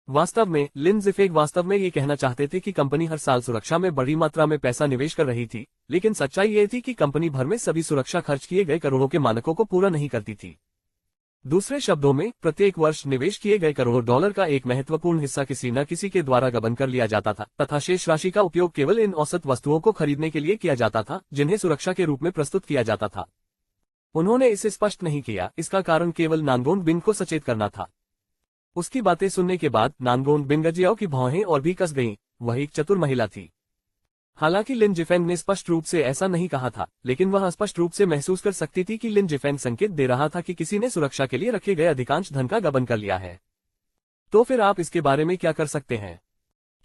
वास्तव में लिन जिफेग वास्तव में ये कहना चाहते थे कि कंपनी हर साल सुरक्षा में बड़ी मात्रा में पैसा निवेश कर रही थी, लेकिन सच्चाई ये थी कि कंपनी भर में सभी सुरक्षा खर्च किए गए करोड़ों के मानकों को पूरा नहीं करती थी। दूसरे शब्दों में, प्रत्येक वर्ष निवेश किए गए करोड़ों डॉलर का एक महत्वपूर्ण हिस्सा किसी न किसी के द्वारा गबन कर लिया जाता था, तथा शेष राशि का उपयोग केवल इन औसत वस्तुओं को खरीदने के लिए किया जाता था जिन्हें सुरक्षा के रूप में प्रस्तुत किया जाता था। उन्होंने इसे स्पष्ट नहीं किया, इसका कारण केवल नानगोन बिंग को सचेत करना था। उसकी बातें सुनने के बाद नानगोन बिंग जियाओ की भौहें और भी कस गईं। वह एक चतुर महिला थी। हालांकि लिन जिफेंग ने स्पष्ट रूप से ऐसा नहीं कहा था, लेकिन वह स्पष्ट रूप से महसूस कर सकती थी कि लिन जिफेंग संकेत दे रहा था कि किसी ने सुरक्षा के लिए रखे गए अधिकांश धन का गबन कर लिया है। तो फिर आप इसके बारे में क्या कर सकते हैं?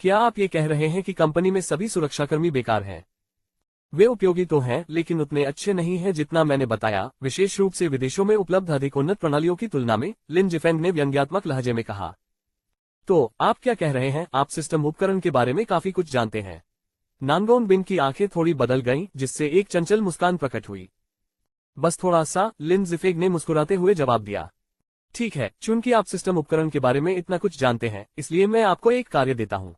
क्या आप ये कह रहे हैं कि कंपनी में सभी सुरक्षाकर्मी बेकार हैं? वे उपयोगी तो हैं, लेकिन उतने अच्छे नहीं हैं जितना मैंने बताया, विशेष रूप से विदेशों में उपलब्ध अधिक उन्नत प्रणालियों की तुलना में, लिन जिफेंग ने व्यंग्यात्मक लहजे में कहा। तो आप क्या कह रहे हैं? आप सिस्टम उपकरण के बारे में काफी कुछ जानते हैं। नानगोन बिंग की आंखें थोड़ी बदल गईं, जिससे एक चंचल मुस्कान प्रकट हुई। बस थोड़ा सा, लिन जिफेग ने मुस्कुराते हुए जवाब दिया। ठीक है, चूंकि आप सिस्टम उपकरण के बारे में इतना कुछ जानते हैं, इसलिए मैं आपको एक कार्य देता हूं।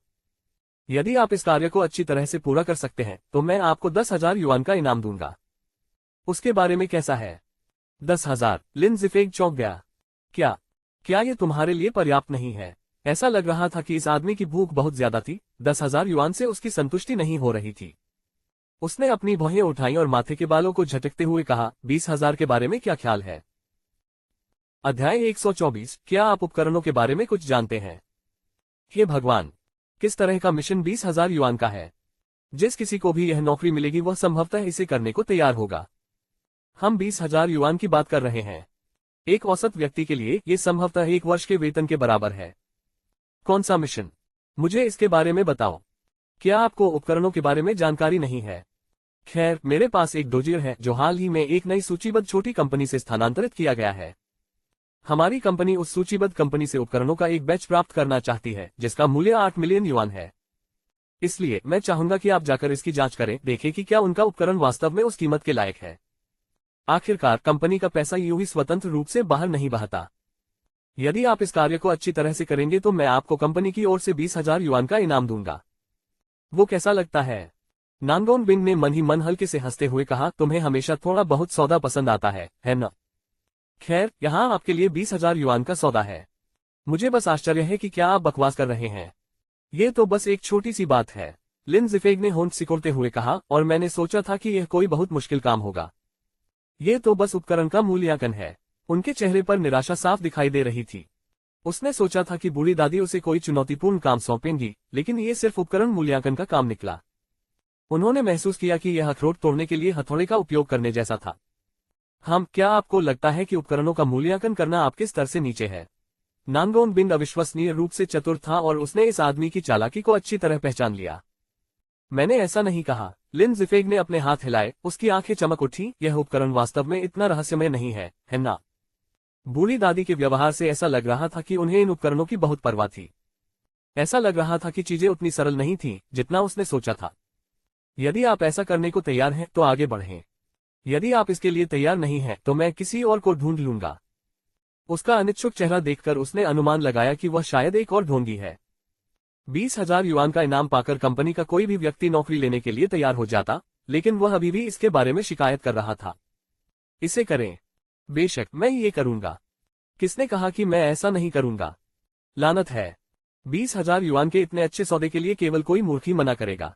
यदि आप इस कार्य को अच्छी तरह से पूरा कर सकते हैं तो मैं आपको 10,000 युआन का इनाम दूंगा। उसके बारे में कैसा है? 10,000? लिन जिफेग चौंक गया। क्या ये तुम्हारे लिए पर्याप्त नहीं है? ऐसा लग रहा था कि इस आदमी की भूख बहुत ज्यादा थी। 10,000 युआन से उसकी संतुष्टि नहीं हो रही थी। उसने अपनी भौहें उठाई और माथे के बालों को झटकते हुए कहा, 20,000 के बारे में क्या ख्याल है? अध्याय 124। क्या आप उपकरणों के बारे में कुछ जानते हैं? हे भगवान, किस तरह का मिशन 20,000 युआन का है? जिस किसी को भी यह नौकरी मिलेगी वह संभवतः इसे करने को तैयार होगा। हम 20,000 युआन की बात कर रहे हैं। एक औसत व्यक्ति के लिए ये संभवतः एक वर्ष के वेतन के बराबर है। कौन सा मिशन? मुझे इसके बारे में बताओ। क्या आपको उपकरणों के बारे में जानकारी नहीं है? खैर, मेरे पास एक डोजियर है जो हाल ही में एक नई सूचीबद्ध छोटी कंपनी से स्थानांतरित किया गया है। हमारी कंपनी उस सूचीबद्ध कंपनी से उपकरणों का एक बैच प्राप्त करना चाहती है जिसका मूल्य 8 मिलियन युआन है। इसलिए मैं चाहूंगा कि आप जाकर इसकी जांच करें, देखें कि क्या उनका उपकरण वास्तव में उस कीमत के लायक है। आखिरकार कंपनी का पैसा यूं ही स्वतंत्र रूप से बाहर नहीं बहता। यदि आप इस कार्य को अच्छी तरह से करेंगे तो मैं आपको कंपनी की ओर से 20,000 युआन का इनाम दूंगा। वो कैसा लगता है? नानगोन बिंग ने मन ही मन हल्के से हंसते हुए कहा, तुम्हें हमेशा थोड़ा बहुत सौदा पसंद आता है न? खैर, यहाँ आपके लिए 20,000 युआन का सौदा है। मुझे बस आश्चर्य है कि क्या आप बकवास कर रहे हैं। ये तो बस एक छोटी सी बात है, लिन जिफेग ने होंठ सिकोड़ते हुए कहा, और मैंने सोचा था कि यह कोई बहुत मुश्किल काम होगा। ये तो बस उपकरण का मूल्यांकन है। उनके चेहरे पर निराशा साफ दिखाई दे रही थी। उसने सोचा था कि बूढ़ी दादी उसे कोई चुनौतीपूर्ण काम सौंपेंगी, लेकिन ये सिर्फ उपकरण मूल्यांकन का काम निकला। उन्होंने महसूस किया कि यह अखरोट तोड़ने के लिए हथौड़े का उपयोग करने जैसा था। क्या आपको लगता है कि उपकरणों का मूल्यांकन करना आपके स्तर से नीचे है? नांगोन बिन अविश्वसनीय रूप से चतुर था और उसने इस आदमी की चालाकी को अच्छी तरह पहचान लिया। मैंने ऐसा नहीं कहा। लिन ज़िफेग ने अपने हाथ हिलाए, उसकी आंखें चमक उठी। यह उपकरण वास्तव में इतना रहस्यमय नहीं है ना? बूढ़ी दादी के व्यवहार से ऐसा लग रहा था कि उन्हें इन उपकरणों की बहुत परवाह थी। ऐसा लग रहा था कि चीजें उतनी सरल नहीं थीं जितना उसने सोचा था। यदि आप ऐसा करने को तैयार हैं तो आगे बढ़ें। यदि आप इसके लिए तैयार नहीं हैं तो मैं किसी और को ढूंढ लूंगा। उसका अनिच्छुक चेहरा देखकर उसने अनुमान लगाया कि वह शायद एक और ढोंगी है। 20,000 युआन का इनाम पाकर कंपनी का कोई भी व्यक्ति नौकरी लेने के लिए तैयार हो जाता, लेकिन वह अभी भी इसके बारे में शिकायत कर रहा था। इसे करें। बेशक मैं ये करूंगा। किसने कहा कि मैं ऐसा नहीं करूंगा? लानत है। 20,000 युआन के इतने अच्छे सौदे के लिए केवल कोई मूर्ख ही मना करेगा।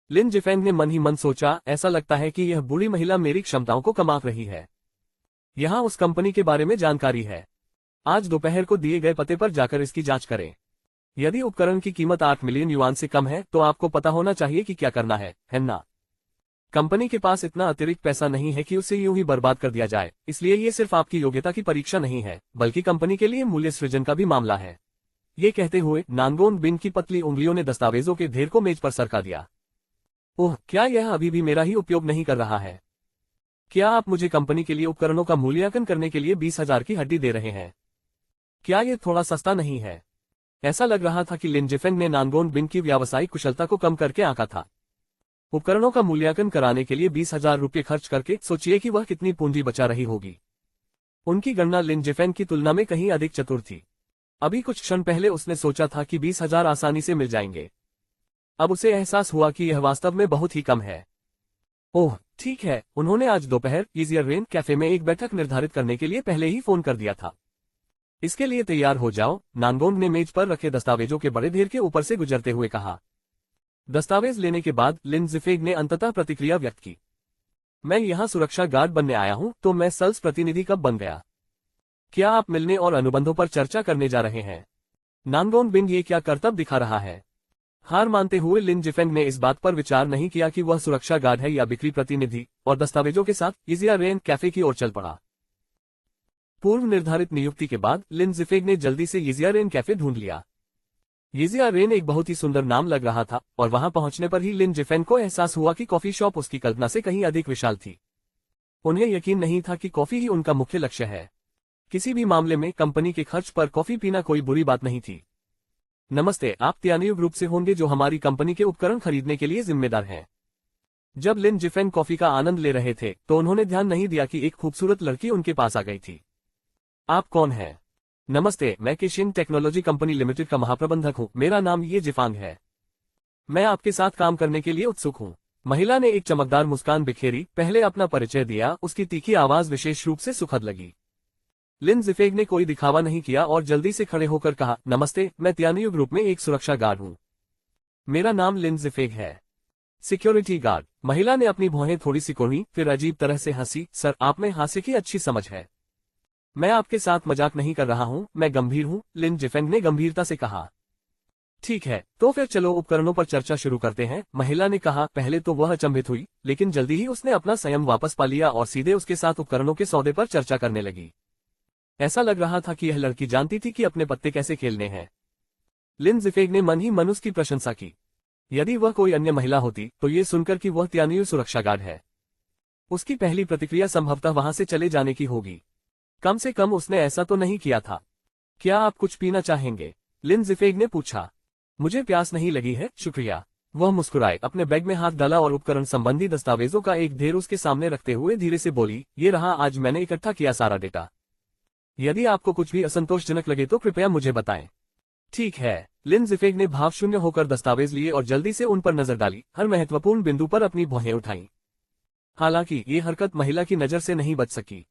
लिन जिफेंग ने मन ही मन सोचा, ऐसा लगता है कि यह बूढ़ी महिला मेरी क्षमताओं को कमा रही है। यहाँ उस कंपनी के बारे में जानकारी है। आज दोपहर को दिए गए पते पर जाकर इसकी जांच करें। यदि उपकरण की कीमत 8 मिलियन युआन से कम है तो आपको पता होना चाहिए कि क्या करना है ना? कंपनी के पास इतना अतिरिक्त पैसा नहीं है कि उसे यूं ही बर्बाद कर दिया जाए, इसलिए ये सिर्फ आपकी योग्यता की परीक्षा नहीं है, बल्कि कंपनी के लिए मूल्य सृजन का भी मामला है। ये कहते हुए नांगोन बिन की पतली उंगलियों ने दस्तावेजों के ढेर को मेज पर सरका दिया। ओह, क्या यह अभी भी मेरा ही उपयोग नहीं कर रहा है? क्या आप मुझे कंपनी के लिए उपकरणों का मूल्यांकन करने के लिए 20,000 की हड्डी दे रहे हैं? क्या ये थोड़ा सस्ता नहीं है? ऐसा लग रहा था कि लिन जिफेंग ने नांगोन बिन की व्यावसायिक कुशलता को कम करके आंका था। उपकरणों का मूल्यांकन कराने के लिए 20,000 रुपये खर्च करके सोचिए कि वह कितनी पूंजी बचा रही होगी। उनकी गणना लिन जिफेंग की तुलना में कहीं अधिक चतुर थी। अभी कुछ क्षण पहले उसने सोचा था कि 20,000 आसानी से मिल जाएंगे। अब उसे एहसास हुआ कि यह वास्तव में बहुत ही कम है। ओह ठीक है, उन्होंने आज दोपहर ईजियर रेन कैफे में एक बैठक निर्धारित करने के लिए पहले ही फोन कर दिया था। इसके लिए तैयार हो जाओ, नांगोन ने मेज पर रखे दस्तावेजों के बड़े ढेर के ऊपर से गुजरते हुए कहा। दस्तावेज लेने के बाद लिन जिफेग ने अंततः प्रतिक्रिया व्यक्त की। मैं यहाँ सुरक्षा गार्ड बनने आया हूँ, तो मैं सेल्स प्रतिनिधि कब बन गया? क्या आप मिलने और अनुबंधों पर चर्चा करने जा रहे हैं? नांगोन बिन ये क्या करतब दिखा रहा है? हार मानते हुए लिन जिफेंग ने इस बात पर विचार नहीं किया कि वह सुरक्षा गार्ड है या बिक्री प्रतिनिधि, और दस्तावेजों के साथ ईजियर रेन कैफे की ओर चल पड़ा। पूर्व निर्धारित नियुक्ति के बाद लिन जिफेग ने जल्दी से ईजियर रेन कैफे ढूंढ लिया। ईजियर रेन एक बहुत ही सुंदर नाम लग रहा था, और वहां पहुंचने पर ही लिन जिफेंग को एहसास हुआ कि कॉफी शॉप उसकी कल्पना से कहीं अधिक विशाल थी। उन्हें यकीन नहीं था कि कॉफी ही उनका मुख्य लक्ष्य है। किसी भी मामले में कंपनी के खर्च पर कॉफी पीना कोई बुरी बात नहीं थी। नमस्ते, आप तियानियो ग्रुप से होंगे जो हमारी कंपनी के उपकरण खरीदने के लिए जिम्मेदार हैं। जब लिन जिफेंग कॉफी का आनंद ले रहे थे तो उन्होंने ध्यान नहीं दिया कि एक खूबसूरत लड़की उनके पास आ गई थी। आप कौन हैं? नमस्ते, मैं केशियन टेक्नोलॉजी कंपनी लिमिटेड का महाप्रबंधक हूँ। मेरा नाम ये जिफांग है। मैं आपके साथ काम करने के लिए उत्सुक हूँ। महिला ने एक चमकदार मुस्कान बिखेरी, पहले अपना परिचय दिया। उसकी तीखी आवाज विशेष रूप से सुखद लगी। लिन जिफेग ने कोई दिखावा नहीं किया और जल्दी से खड़े होकर कहा, नमस्ते, मैं तियानियो ग्रुप में एक सुरक्षा गार्ड हूँ। मेरा नाम लिन जिफेग है। Security guard. महिला ने अपनी भौहें थोड़ी सिकोड़ी, फिर अजीब तरह से हंसी। सर, आप में हास्य की अच्छी समझ है। मैं आपके साथ मजाक नहीं कर रहा हूँ, मैं गंभीर हूँ, लिन जिफेंग ने गंभीरता से कहा। ठीक है, तो फिर चलो उपकरणों पर चर्चा शुरू करते हैं, महिला ने कहा। पहले तो वह अचंभित हुई, लेकिन जल्दी ही उसने अपना संयम वापस पा लिया और सीधे उसके साथ उपकरणों के सौदे पर चर्चा करने लगी। ऐसा लग रहा था कि यह लड़की जानती थी कि अपने पत्ते कैसे खेलने हैं। लिन जिफेग ने मन ही मन उसकी प्रशंसा की। यदि वह कोई अन्य महिला होती तो ये सुनकर कि वह तियानियो सुरक्षा गार्ड है, उसकी पहली प्रतिक्रिया संभवतः वहां से चले जाने की होगी। कम से कम उसने ऐसा तो नहीं किया था। क्या आप कुछ पीना चाहेंगे? लिन जिफेग ने पूछा। मुझे प्यास नहीं लगी है, शुक्रिया। वह मुस्कुराए, अपने बैग में हाथ डाला और उपकरण संबंधी दस्तावेजों का एक ढेर उसके सामने रखते हुए धीरे से बोली, ये रहा, आज मैंने इकट्ठा किया सारा डेटा। यदि आपको कुछ भी असंतोषजनक लगे तो कृपया मुझे बताएं। ठीक है। लिन जिफेग ने भावशून्य होकर दस्तावेज लिए और जल्दी से उन पर नजर डाली, हर महत्वपूर्ण बिंदु पर अपनी भौहें उठाईं। हालांकि ये हरकत महिला की नजर से नहीं बच सकी।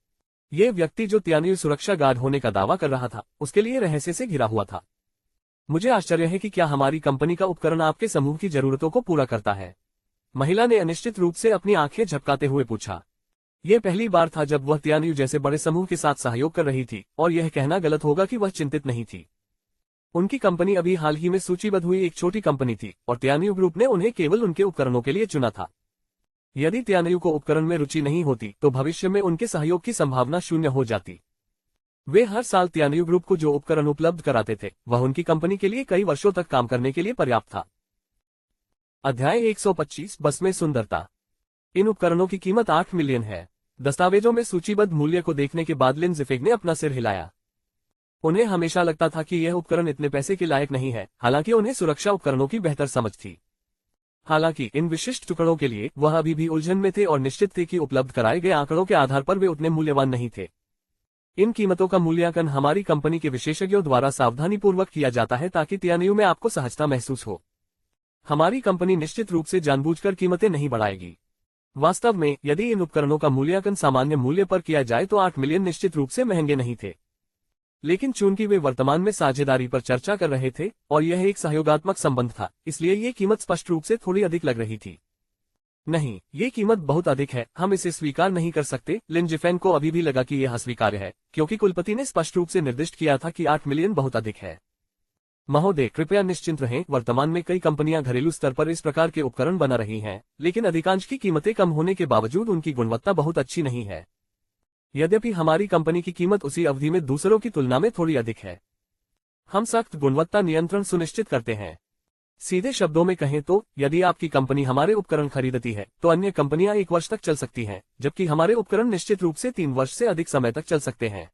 ये व्यक्ति जो तियानियो सुरक्षा गार्ड होने का दावा कर रहा था, उसके लिए रहस्य से घिरा हुआ था। मुझे आश्चर्य है कि क्या हमारी कंपनी का उपकरण आपके समूह की जरूरतों को पूरा करता है? महिला ने अनिश्चित रूप से अपनी आंखें झपकाते हुए पूछा। यह पहली बार था जब वह तियान्यू जैसे बड़े समूह के साथ सहयोग कर रही थी, और यह कहना गलत होगा कि वह चिंतित नहीं थी। उनकी कंपनी अभी हाल ही में सूचीबद्ध हुई एक छोटी कंपनी थी और तियान्यू ग्रुप ने उन्हें केवल उनके उपकरणों के लिए चुना था। यदि तियान्यू को उपकरण में रुचि नहीं होती तो भविष्य में उनके सहयोग की संभावना शून्य हो जाती। वे हर साल तियान्यू ग्रुप को जो उपकरण उपलब्ध कराते थे वह उनकी कंपनी के लिए कई वर्षों तक काम करने के लिए पर्याप्त था। अध्याय 125 बस में सुंदरता। इन उपकरणों की कीमत 8 मिलियन है। दस्तावेजों में सूचीबद्ध मूल्य को देखने के बाद लिन जिफेग ने अपना सिर हिलाया। उन्हें हमेशा लगता था कि यह उपकरण इतने पैसे के लायक नहीं है, हालांकि उन्हें सुरक्षा उपकरणों की बेहतर समझ थी। हालांकि इन विशिष्ट टुकड़ों के लिए वह अभी भी उलझन में थे और निश्चित थे कि उपलब्ध कराए गए आंकड़ों के आधार पर वे उतने मूल्यवान नहीं थे। इन कीमतों का मूल्यांकन हमारी कंपनी के विशेषज्ञों द्वारा सावधानीपूर्वक किया जाता है ताकि तियान्यू में आपको सहजता महसूस हो। हमारी कंपनी निश्चित रूप से जानबूझकर कीमतें नहीं बढ़ाएगी। वास्तव में यदि इन उपकरणों का मूल्यांकन सामान्य मूल्य पर किया जाए तो 8 मिलियन निश्चित रूप से महंगे नहीं थे। लेकिन चूंकि वे वर्तमान में साझेदारी पर चर्चा कर रहे थे और यह एक सहयोगात्मक संबंध था, इसलिए ये कीमत स्पष्ट रूप से थोड़ी अधिक लग रही थी। नहीं, ये कीमत बहुत अधिक है, हम इसे स्वीकार नहीं कर सकते। लिन जिफेन को अभी भी लगा कि यह अस्वीकार्य है, क्योंकि कुलपति ने स्पष्ट रूप से निर्दिष्ट किया था कि 8 मिलियन बहुत अधिक है। महोदय, कृपया निश्चिंत रहें, वर्तमान में कई कंपनियां घरेलू स्तर पर इस प्रकार के उपकरण बना रही हैं, लेकिन अधिकांश की कीमतें कम होने के बावजूद उनकी गुणवत्ता बहुत अच्छी नहीं है। यद्यपि हमारी कंपनी की कीमत उसी अवधि में दूसरों की तुलना में थोड़ी अधिक है। हम सख्त गुणवत्ता नियंत्रण सुनिश्चित करते हैं। सीधे शब्दों में कहें तो यदि आपकी कंपनी हमारे उपकरण खरीदती है तो अन्य कंपनियां 1 वर्ष तक चल सकती हैं, जबकि हमारे उपकरण निश्चित रूप से 3 वर्ष से अधिक समय तक चल सकते हैं।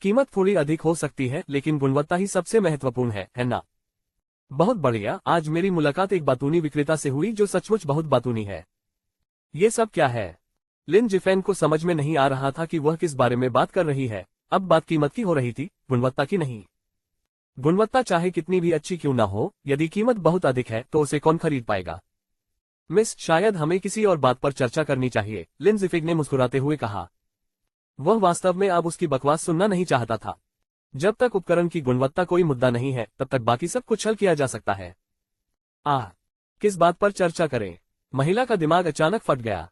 कीमत थोड़ी अधिक हो सकती है, लेकिन गुणवत्ता ही सबसे महत्वपूर्ण है ना? बहुत बढ़िया। आज मेरी मुलाकात एक बातूनी विक्रेता से हुई जो सचमुच बहुत बातूनी है। ये सब क्या है? लिन जिफेन को समझ में नहीं आ रहा था कि वह किस बारे में बात कर रही है। अब बात कीमत की हो रही थी, गुणवत्ता की नहीं। गुणवत्ता चाहे कितनी भी अच्छी क्यों ना हो, यदि कीमत बहुत अधिक है तो उसे कौन खरीद पाएगा? मिस, शायद हमें किसी और बात पर चर्चा करनी चाहिए, लिन जिफेग ने मुस्कुराते हुए कहा। वह वास्तव में अब उसकी बकवास सुनना नहीं चाहता था। जब तक उपकरण की गुणवत्ता कोई मुद्दा नहीं है तब तक बाकी सब कुछ हल किया जा सकता है। किस बात पर चर्चा करें? महिला का दिमाग अचानक फट गया।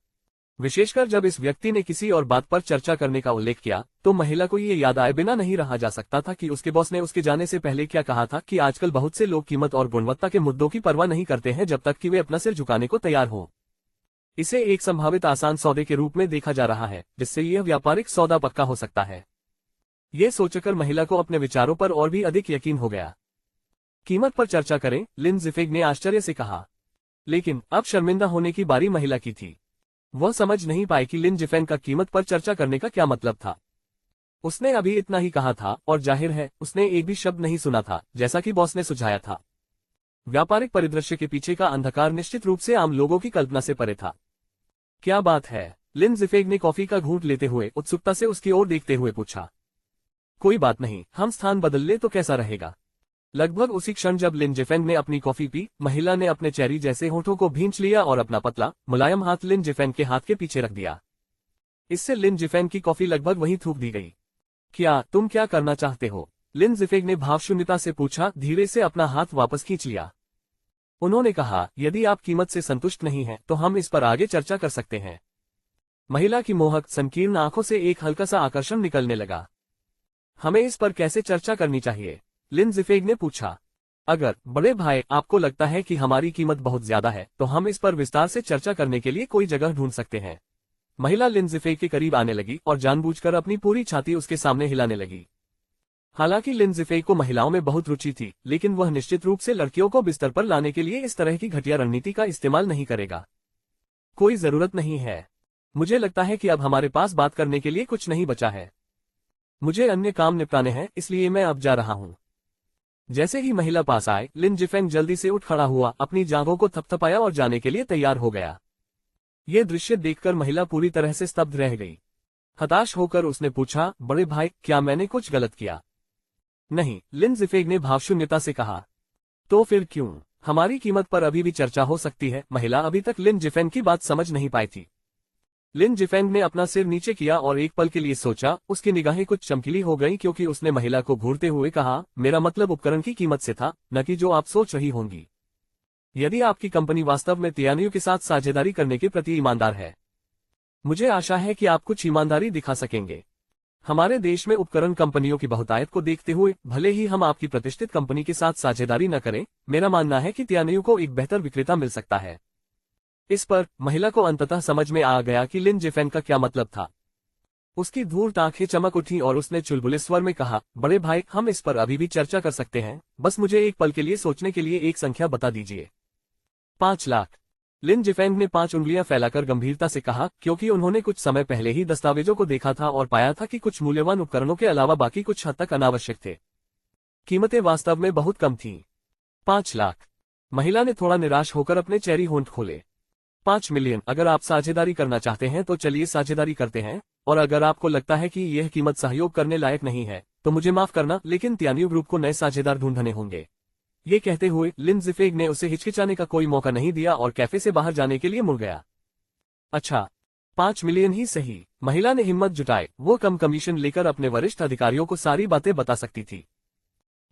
विशेषकर जब इस व्यक्ति ने किसी और बात पर चर्चा करने का उल्लेख किया तो महिला को ये याद आए बिना नहीं रहा जा सकता था कि उसके बॉस ने उसके जाने से पहले क्या कहा था कि आजकल बहुत से लोग कीमत और गुणवत्ता के मुद्दों की परवाह नहीं करते हैं जब तक कि वे अपना सिर झुकाने को तैयार हों। इसे एक संभावित आसान सौदे के रूप में देखा जा रहा है जिससे यह व्यापारिक सौदा पक्का हो सकता है। ये सोचकर महिला को अपने विचारों पर और भी अधिक यकीन हो गया। कीमत पर चर्चा करें, लिन जिफेग ने आश्चर्य से कहा। लेकिन अब शर्मिंदा होने की बारी महिला की थी। वह समझ नहीं पाई कि लिन जिफेन का कीमत पर चर्चा करने का क्या मतलब था। उसने अभी इतना ही कहा था और जाहिर है उसने एक भी शब्द नहीं सुना था जैसा कि बॉस ने सुझाया था। व्यापारिक परिदृश्य के पीछे का अंधकार निश्चित रूप से आम लोगों की कल्पना से परे था। क्या बात है? लिन जिफेग ने कॉफी का घूंट लेते हुए उत्सुकता से उसकी ओर देखते हुए पूछा। कोई बात नहीं, हम स्थान बदल ले तो कैसा रहेगा? लगभग उसी क्षण जब लिन जिफेन ने अपनी कॉफी पी, महिला ने अपने चेरी जैसे होठों को भींच लिया और अपना पतला मुलायम हाथ लिन जिफेन के हाथ के पीछे रख दिया। इससे लिन जिफेन की कॉफी लगभग वहीं थूक दी गई। तुम क्या करना चाहते हो? लिन जिफेग ने भावशून्यता से पूछा, धीरे से अपना हाथ वापस खींच लिया। उन्होंने कहा, यदि आप कीमत से संतुष्ट नहीं हैं तो हम इस पर आगे चर्चा कर सकते हैं। महिला की मोहक संकीर्ण आंखों से एक हल्का सा आकर्षण निकलने लगा। हमें इस पर कैसे चर्चा करनी चाहिए? लिन जिफेग ने पूछा। अगर बड़े भाई आपको लगता है कि हमारी कीमत बहुत ज्यादा है तो हम इस पर विस्तार से चर्चा करने के लिए कोई जगह ढूंढ सकते हैं। महिला लिन जिफेग के करीब आने लगी और जानबूझकर अपनी पूरी छाती उसके सामने हिलाने लगी। हालांकि लिन जिफेग को महिलाओं में बहुत रुचि थी, लेकिन वह निश्चित रूप से लड़कियों को बिस्तर पर लाने के लिए इस तरह की घटिया रणनीति का इस्तेमाल नहीं करेगा। कोई जरूरत नहीं है। मुझे लगता है कि अब हमारे पास बात करने के लिए कुछ नहीं बचा है। मुझे अन्य काम निपटाने हैं, इसलिए मैं अब जा रहा हूँ। जैसे ही महिला पास आए, लिन जिफेंग जल्दी से उठ खड़ा हुआ, अपनी जांघों को थपथपाया और जाने के लिए तैयार हो गया। ये दृश्य देखकर महिला पूरी तरह से स्तब्ध रह गई। हताश होकर उसने पूछा, बड़े भाई क्या मैंने कुछ गलत किया? नहीं, लिन जिफेंग ने भावशून्यता से कहा। तो फिर क्यों? हमारी कीमत पर अभी भी चर्चा हो सकती है। महिला अभी तक लिन जिफेंग की बात समझ नहीं पाई थी। लिन जिफेंग ने अपना सिर नीचे किया और एक पल के लिए सोचा। उसकी निगाहें कुछ चमकीली हो गईं क्योंकि उसने महिला को घूरते हुए कहा, मेरा मतलब उपकरण की कीमत से था, न कि जो आप सोच रही होंगी। यदि आपकी कंपनी वास्तव में तियान्यू के साथ साझेदारी करने के प्रति ईमानदार है मुझे आशा है कि आप कुछ ईमानदारी दिखा सकेंगे। हमारे देश में उपकरण कंपनियों की बहुतायत को देखते हुए भले ही हम आपकी प्रतिष्ठित कंपनी के साथ साझेदारी न करें, मेरा मानना है कि तियानियों को एक बेहतर विक्रेता मिल सकता है। इस पर महिला को अंततः समझ में आ गया कि लिन जिफेंग का क्या मतलब था। उसकी धूर्त आंखें चमक उठी और उसने चुलबुले स्वर में कहा, बड़े भाई, हम इस पर अभी भी चर्चा कर सकते हैं, बस मुझे एक पल के लिए सोचने के लिए एक संख्या बता दीजिए। 5 लाख। लिन जिफेंग ने 5 उंगलियां फैलाकर गंभीरता से कहा, क्योंकि उन्होंने कुछ समय पहले ही दस्तावेजों को देखा था और पाया था कि कुछ मूल्यवान उपकरणों के अलावा बाकी कुछ हद तक अनावश्यक थे। कीमतें वास्तव में बहुत कम थीं। 5 लाख। महिला ने थोड़ा निराश होकर अपने चेरी होंठ खोले। 5 मिलियन। अगर आप साझेदारी करना चाहते हैं तो चलिए साझेदारी करते हैं, और अगर आपको लगता है कि यह कीमत सहयोग करने लायक नहीं है तो मुझे माफ करना, लेकिन तियानियों ग्रुप को नए साझेदार ढूंढने होंगे। ये कहते हुए लिन जिफेंग ने उसे हिचकिचाने का कोई मौका नहीं दिया और कैफे से बाहर जाने के लिए मुड़ गया। अच्छा, 5 मिलियन ही सही। महिला ने हिम्मत जुटाई। वो कम कमीशन लेकर अपने वरिष्ठ अधिकारियों को सारी बातें बता सकती थी।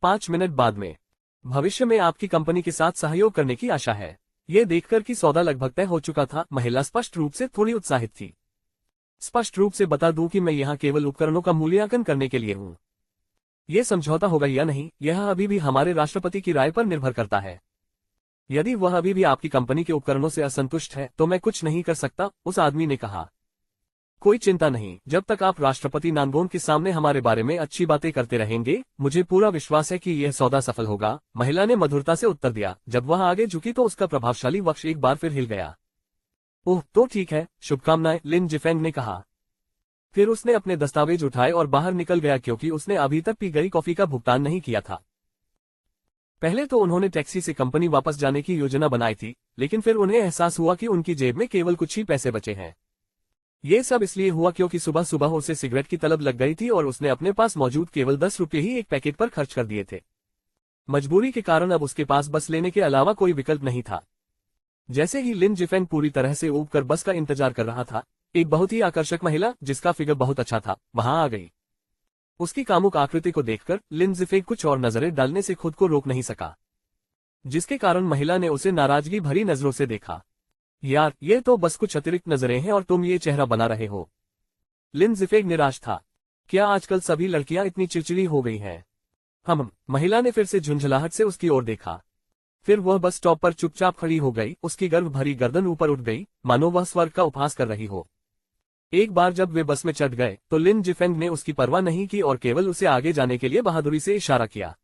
5 मिनट बाद में, भविष्य में आपकी कंपनी के साथ सहयोग करने की आशा है। ये देखकर कि सौदा लगभग तय हो चुका था, महिला स्पष्ट रूप से थोड़ी उत्साहित थी। स्पष्ट रूप से बता दूं कि मैं यहाँ केवल उपकरणों का मूल्यांकन करने के लिए हूँ। ये समझौता होगा या नहीं, यह अभी भी हमारे राष्ट्रपति की राय पर निर्भर करता है। यदि वह अभी भी आपकी कंपनी के उपकरणों से असंतुष्ट है तो मैं कुछ नहीं कर सकता, उस आदमी ने कहा। कोई चिंता नहीं, जब तक आप राष्ट्रपति नानगोन के सामने हमारे बारे में अच्छी बातें करते रहेंगे, मुझे पूरा विश्वास है कि यह सौदा सफल होगा, महिला ने मधुरता से उत्तर दिया। जब वह आगे झुकी तो उसका प्रभावशाली वक्ष एक बार फिर हिल गया। ओह, तो ठीक है, शुभकामनाएं, लिन जिफेंग ने कहा। फिर उसने अपने दस्तावेज उठाए और बाहर निकल गया क्योंकि उसने अभी तक पी गई कॉफी का भुगतान नहीं किया था। पहले तो उन्होंने टैक्सी से कंपनी वापस जाने की योजना बनाई थी, लेकिन फिर उन्हें एहसास हुआ कि उनकी जेब में केवल कुछ ही पैसे बचे हैं। ये सब इसलिए हुआ क्योंकि सुबह सुबह उसे सिगरेट की तलब लग गई थी और उसने अपने पास मौजूद केवल 10 रुपये ही एक पैकेट पर खर्च कर दिए थे। मजबूरी के कारण अब उसके पास बस लेने के अलावा कोई विकल्प नहीं था। जैसे ही लिन जिफेंग पूरी तरह से ऊबकर बस का इंतजार कर रहा था, एक बहुत ही आकर्षक महिला, जिसका फिगर बहुत अच्छा था, वहां आ गई। उसकी कामुक आकृति को देखकर लिन जिफेंग कुछ और नजरें डालने से खुद को रोक नहीं सका, जिसके कारण महिला ने उसे नाराजगी भरी नजरों से देखा। यार, ये तो बस कुछ अतिरिक्त नजरें हैं और तुम ये चेहरा बना रहे हो। लिन जिफेंग निराश था। क्या आजकल सभी लड़कियां इतनी चिड़चिड़ी हो गई हैं? महिला ने फिर से झुंझलाहट से उसकी ओर देखा। फिर वह बस स्टॉप पर चुपचाप खड़ी हो गई, उसकी गर्व भरी गर्दन ऊपर उठ गई, मानो वह स्वर्ग का उपहास कर रही हो। एक बार जब वे बस में चढ़ गए तो लिन जिफेंग ने उसकी परवाह नहीं की और केवल उसे आगे जाने के लिए बहादुरी से इशारा किया।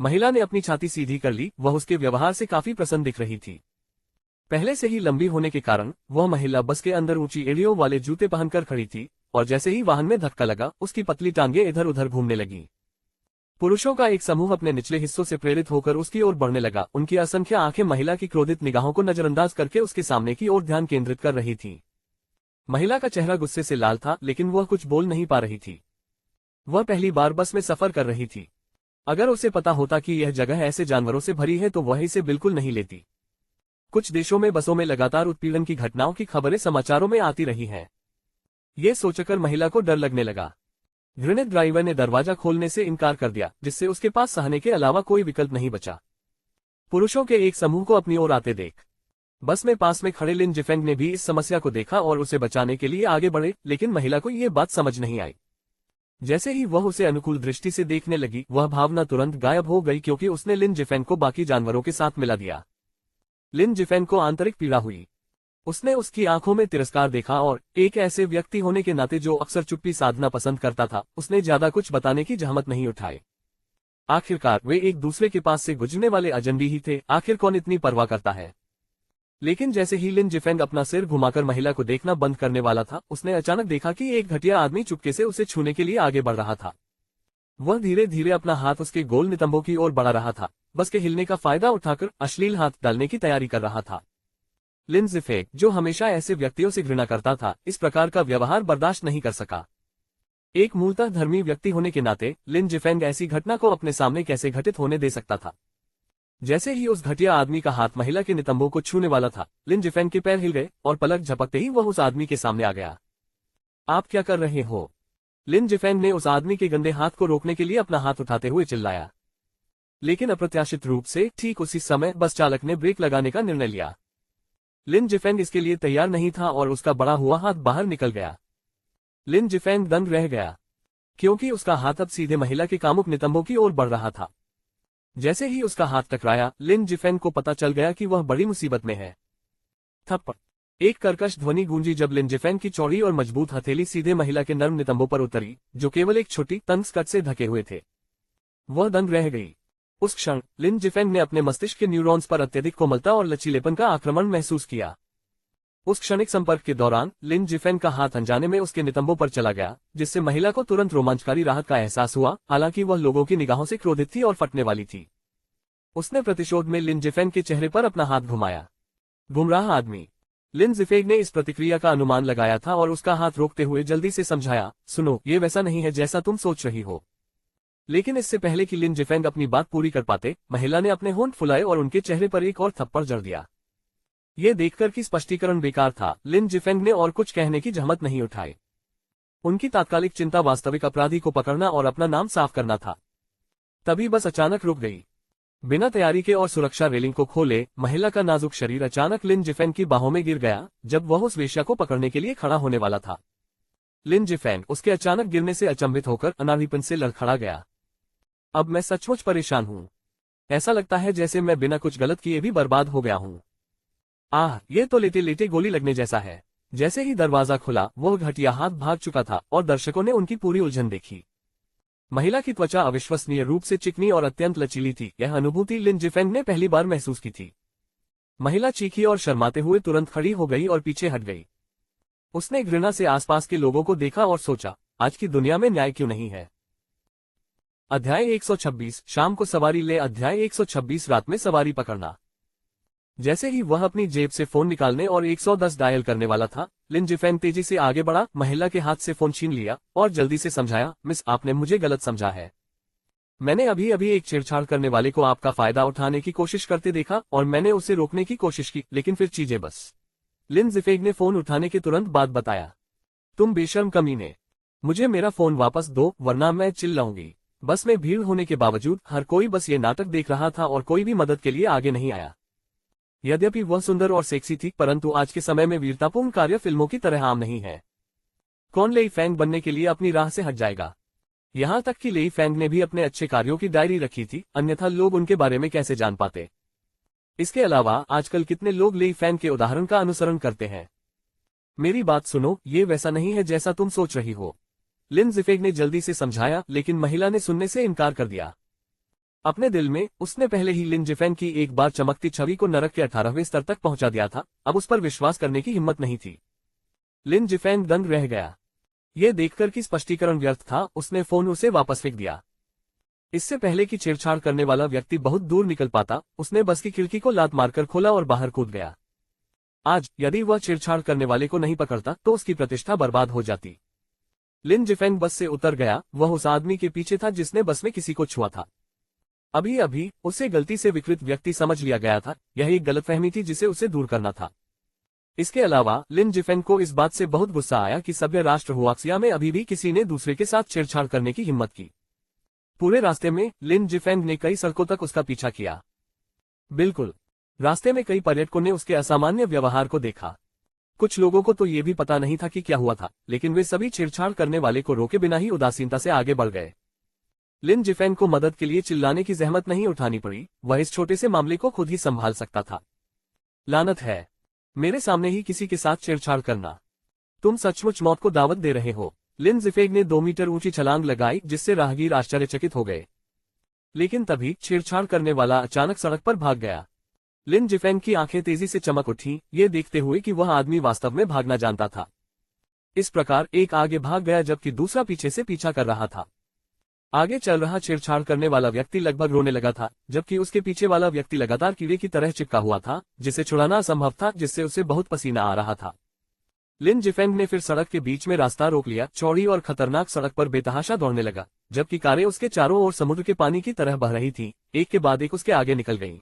महिला ने अपनी छाती सीधी कर ली, वह उसके व्यवहार से काफी प्रसन्न दिख रही थी। पहले से ही लंबी होने के कारण वह महिला बस के अंदर ऊंची एड़ियों वाले जूते पहनकर खड़ी थी, और जैसे ही वाहन में धक्का लगा, उसकी पतली टांगें इधर उधर घूमने लगीं। पुरुषों का एक समूह अपने निचले हिस्सों से प्रेरित होकर उसकी ओर बढ़ने लगा। उनकी असंख्य आंखें महिला की क्रोधित निगाहों को नजरअंदाज करके उसके सामने की ओर ध्यान केंद्रित कर रही थीं। महिला का चेहरा गुस्से से लाल था, लेकिन वह कुछ बोल नहीं पा रही थी। वह पहली बार बस में सफर कर रही थी। अगर उसे पता होता कि यह जगह ऐसे जानवरों से भरी है तो वह इसे बिल्कुल नहीं लेती। कुछ देशों में बसों में लगातार उत्पीड़न की घटनाओं की खबरें समाचारों में आती रही हैं। ये सोचकर महिला को डर लगने लगा। घृणित ड्राइवर ने दरवाजा खोलने से इनकार कर दिया, जिससे उसके पास सहने के अलावा कोई विकल्प नहीं बचा। पुरुषों के एक समूह को अपनी ओर आते देख बस में पास में खड़े लिन जिफेंग ने भी इस समस्या को देखा और उसे बचाने के लिए आगे बढ़े, लेकिन महिला को ये बात समझ नहीं आई। जैसे ही वह उसे अनुकूल दृष्टि से देखने लगी, वह भावना तुरंत गायब हो गई क्योंकि उसने लिन जिफेंग को बाकी जानवरों के साथ मिला दिया। लिन जिफेंग को आंतरिक पीड़ा हुई। उसने उसकी आंखों में तिरस्कार देखा और एक ऐसे व्यक्ति होने के नाते जो अक्सर चुप्पी साधना पसंद करता था, उसने ज्यादा कुछ बताने की जहमत नहीं उठाई। आखिरकार वे एक दूसरे के पास से गुजरने वाले अजनबी ही थे, आखिर कौन इतनी परवाह करता है। लेकिन जैसे ही लिन जिफेंग अपना सिर घुमाकर महिला को देखना बंद करने वाला था, उसने अचानक देखा कि एक घटिया आदमी चुपके से उसे छूने के लिए आगे बढ़ रहा था। वह धीरे धीरे अपना हाथ उसके गोल नितंबों की ओर बढ़ा रहा था, बस के हिलने का फायदा उठाकर अश्लील हाथ डालने की तैयारी कर रहा था। लिन जिफेंग, जो हमेशा ऐसे व्यक्तियों से घृणा करता था, इस प्रकार का व्यवहार बर्दाश्त नहीं कर सका। एक मूलतः धर्मी व्यक्ति होने के नाते लिन जिफेंग ऐसी घटना को अपने सामने कैसे घटित होने दे सकता था। जैसे ही उस घटिया आदमी का हाथ महिला के नितंबों को छूने वाला था, लिन जिफेंग के पैर हिल गए और पलक झपकते ही वह उस आदमी के सामने आ गया। आप क्या कर रहे हो? लिन जिफेंग ने उस आदमी के गंदे हाथ को रोकने के लिए अपना हाथ उठाते हुए चिल्लाया, लेकिन अप्रत्याशित रूप से ठीक उसी समय बस चालक ने ब्रेक लगाने का निर्णय लिया। लिन जिफेंग इसके लिए तैयार नहीं था और उसका बड़ा हुआ हाथ बाहर निकल गया। लिन जिफेंग दंग रह गया, क्योंकि उसका हाथ अब सीधे महिला के कामुक नितंबों की ओर बढ़ रहा था। जैसे ही उसका हाथ टकराया, लिन जिफेंग को पता चल गया कि वह बड़ी मुसीबत में है। थप्पड़! एक कर्कश ध्वनि गूंजी जब लिन जिफेंग की चौड़ी और मजबूत हथेली सीधे महिला के नर्म नितंबों पर उतरी, जो केवल एक छोटी तंग स्कर्ट से ढके हुए थे। वह दंग रह गई। उस क्षण लिन जिफेंग ने अपने मस्तिष्क के न्यूरॉन्स पर अत्यधिक कोमलता और लचीलेपन का आक्रमण महसूस किया। उस क्षणिक संपर्क के दौरान लिन जिफेंग का हाथ अनजाने में उसके नितंबों पर चला गया, जिससे महिला को तुरंत रोमांचकारी राहत का एहसास हुआ, हालांकि वह लोगों की निगाहों से क्रोधित थी और फटने वाली थी। उसने प्रतिशोध में लिन जिफेंग के चेहरे पर अपना हाथ घुमाया। गुमराह आदमी! लिन जिफेंग ने इस प्रतिक्रिया का अनुमान लगाया था और उसका हाथ रोकते हुए जल्दी से समझाया, सुनो, ये वैसा नहीं है जैसा तुम सोच रही हो। लेकिन इससे पहले कि लिन जिफेंग अपनी बात पूरी कर पाते, महिला ने अपने होंठ फुलाए और उनके चेहरे पर एक और थप्पड़ जड़ दिया। ये देखकर कि स्पष्टीकरण बेकार था, लिन जिफेंग ने और कुछ कहने की जहमत नहीं उठाई। उनकी तात्कालिक चिंता वास्तविक अपराधी को पकड़ना और अपना नाम साफ करना था। तभी बस अचानक रुक गई। बिना तैयारी के और सुरक्षा रेलिंग को खोले, महिला का नाजुक शरीर अचानक लिन जिफेंग की बाहों में गिर गया, जब वह उस वेश्या को पकड़ने के लिए खड़ा होने वाला था। लिन जिफेंग उसके अचानक गिरने से अचंभित होकर अनाड़ीपन से लड़खड़ा गया। अब मैं सचमुच परेशान हूं। ऐसा लगता है जैसे मैं बिना कुछ गलत किए भी बर्बाद हो गया हूं। आह, ये तो लेटे लेटे गोली लगने जैसा है। जैसे ही दरवाजा खुला, वह घटिया हाथ भाग चुका था और दर्शकों ने उनकी पूरी उलझन देखी। महिला की त्वचा अविश्वसनीय रूप से चिकनी और अत्यंत लचीली थी। यह अनुभूति लिन जिफेंग ने पहली बार महसूस की थी। महिला चीखी और शर्माते हुए तुरंत खड़ी हो गई और पीछे हट गई। उसने घृणा से आसपास के लोगों को देखा और सोचा, आज की दुनिया में न्याय क्यों नहीं है। अध्याय 126 शाम को सवारी ले। अध्याय 126 रात में सवारी पकड़ना। जैसे ही वह अपनी जेब से फोन निकालने और 110 डायल करने वाला था, लिन जिफेंग तेजी से आगे बढ़ा, महिला के हाथ से फोन छीन लिया और जल्दी से समझाया, मिस, आपने मुझे गलत समझा है। मैंने अभी अभी एक छेड़छाड़ करने वाले को आपका फायदा उठाने की कोशिश करते देखा और मैंने उसे रोकने की कोशिश की, लेकिन फिर चीजें बस। लिन जिफेंग ने फोन उठाने के तुरंत बाद बताया, तुम बेशर्म कमीने, मुझे मेरा फोन वापस दो वरना मैं चिल्लाऊंगी। बस में भीड़ होने के बावजूद हर कोई बस ये नाटक देख रहा था और कोई भी मदद के लिए आगे नहीं आया। यद्यपि वह सुंदर और सेक्सी थी, परंतु आज के समय में वीरतापूर्ण कार्य फिल्मों की तरह आम नहीं है। कौन लेई फैंग बनने के लिए अपनी राह से हट जाएगा? यहां तक कि लेई फैंग ने भी अपने अच्छे कार्यों की डायरी रखी थी, अन्यथा लोग उनके बारे में कैसे जान पाते। इसके अलावा आजकल कितने लोग लेई फैंग के उदाहरण का अनुसरण करते हैं। मेरी बात सुनो, ये वैसा नहीं है जैसा तुम सोच रही हो। लिन जिफेंग ने जल्दी से समझाया, लेकिन महिला ने सुनने से इनकार कर दिया। अपने दिल में उसने पहले ही लिन जिफेंग की एक बार चमकती छवि को नरक के 18वें स्तर तक पहुंचा दिया था, अब उस पर विश्वास करने की हिम्मत नहीं थी। लिन जिफेंग दंग रह गया। यह देखकर कि स्पष्टीकरण व्यर्थ था, उसने फोन उसे वापस फेंक दिया। इससे पहले कि छेड़छाड़ करने वाला व्यक्ति बहुत दूर निकल पाता, उसने बस की खिड़की को लात मारकर खोला और बाहर कूद गया। आज यदि वह छेड़छाड़ करने वाले को नहीं पकड़ता तो उसकी प्रतिष्ठा बर्बाद हो जाती। लिन जिफेंग बस से उतर गया। वह उस आदमी के पीछे था जिसने बस में किसी को छुआ था। अभी अभी उसे गलती से विकृत व्यक्ति समझ लिया गया था। यह एक गलतफहमी थी जिसे उसे दूर करना था। इसके अलावा लिन जिफेंग को इस बात से बहुत गुस्सा आया कि सभ्य राष्ट्र हुआक्सिया में अभी भी किसी ने दूसरे के साथ छेड़छाड़ करने की हिम्मत की। पूरे रास्ते में लिन जिफेंग ने कई सड़कों तक उसका पीछा किया। बिल्कुल, रास्ते में कई पर्यटकों ने उसके असामान्य व्यवहार को देखा। कुछ लोगों को तो ये भी पता नहीं था कि क्या हुआ था, लेकिन वे सभी छेड़छाड़ करने वाले को रोके बिना ही उदासीनता से आगे बढ़ गए। लिन जिफेंग को मदद के लिए चिल्लाने की जहमत नहीं उठानी पड़ी। वह इस छोटे से मामले को खुद ही संभाल सकता था। लानत है, मेरे सामने ही किसी के साथ छेड़छाड़ करना। तुम सचमुच मौत को दावत दे रहे हो। लिन जिफेंग ने 2 मीटर ऊंची छलांग लगाई, जिससे राहगीर आश्चर्यचकित हो गए। लेकिन तभी छेड़छाड़ करने वाला अचानक सड़क पर भाग गया। लिन जिफेंग की आंखें तेजी से चमक उठी, ये देखते हुए कि वह आदमी वास्तव में भागना जानता था। इस प्रकार एक आगे भाग गया जबकि दूसरा पीछे से पीछा कर रहा था। आगे चल रहा छेड़छाड़ करने वाला व्यक्ति लगभग रोने लगा था, जबकि उसके पीछे वाला व्यक्ति लगातार कीड़े की तरह चिपका हुआ था, जिसे छुड़ाना असंभव था, जिससे उसे बहुत पसीना आ रहा था। लिन जिफेंग ने फिर सड़क के बीच में रास्ता रोक लिया। चौड़ी और खतरनाक सड़क पर बेतहाशा दौड़ने लगा, जबकि कारें उसके चारों ओर समुद्र के पानी की तरह बह रही थी, एक के बाद एक उसके आगे निकल गईं।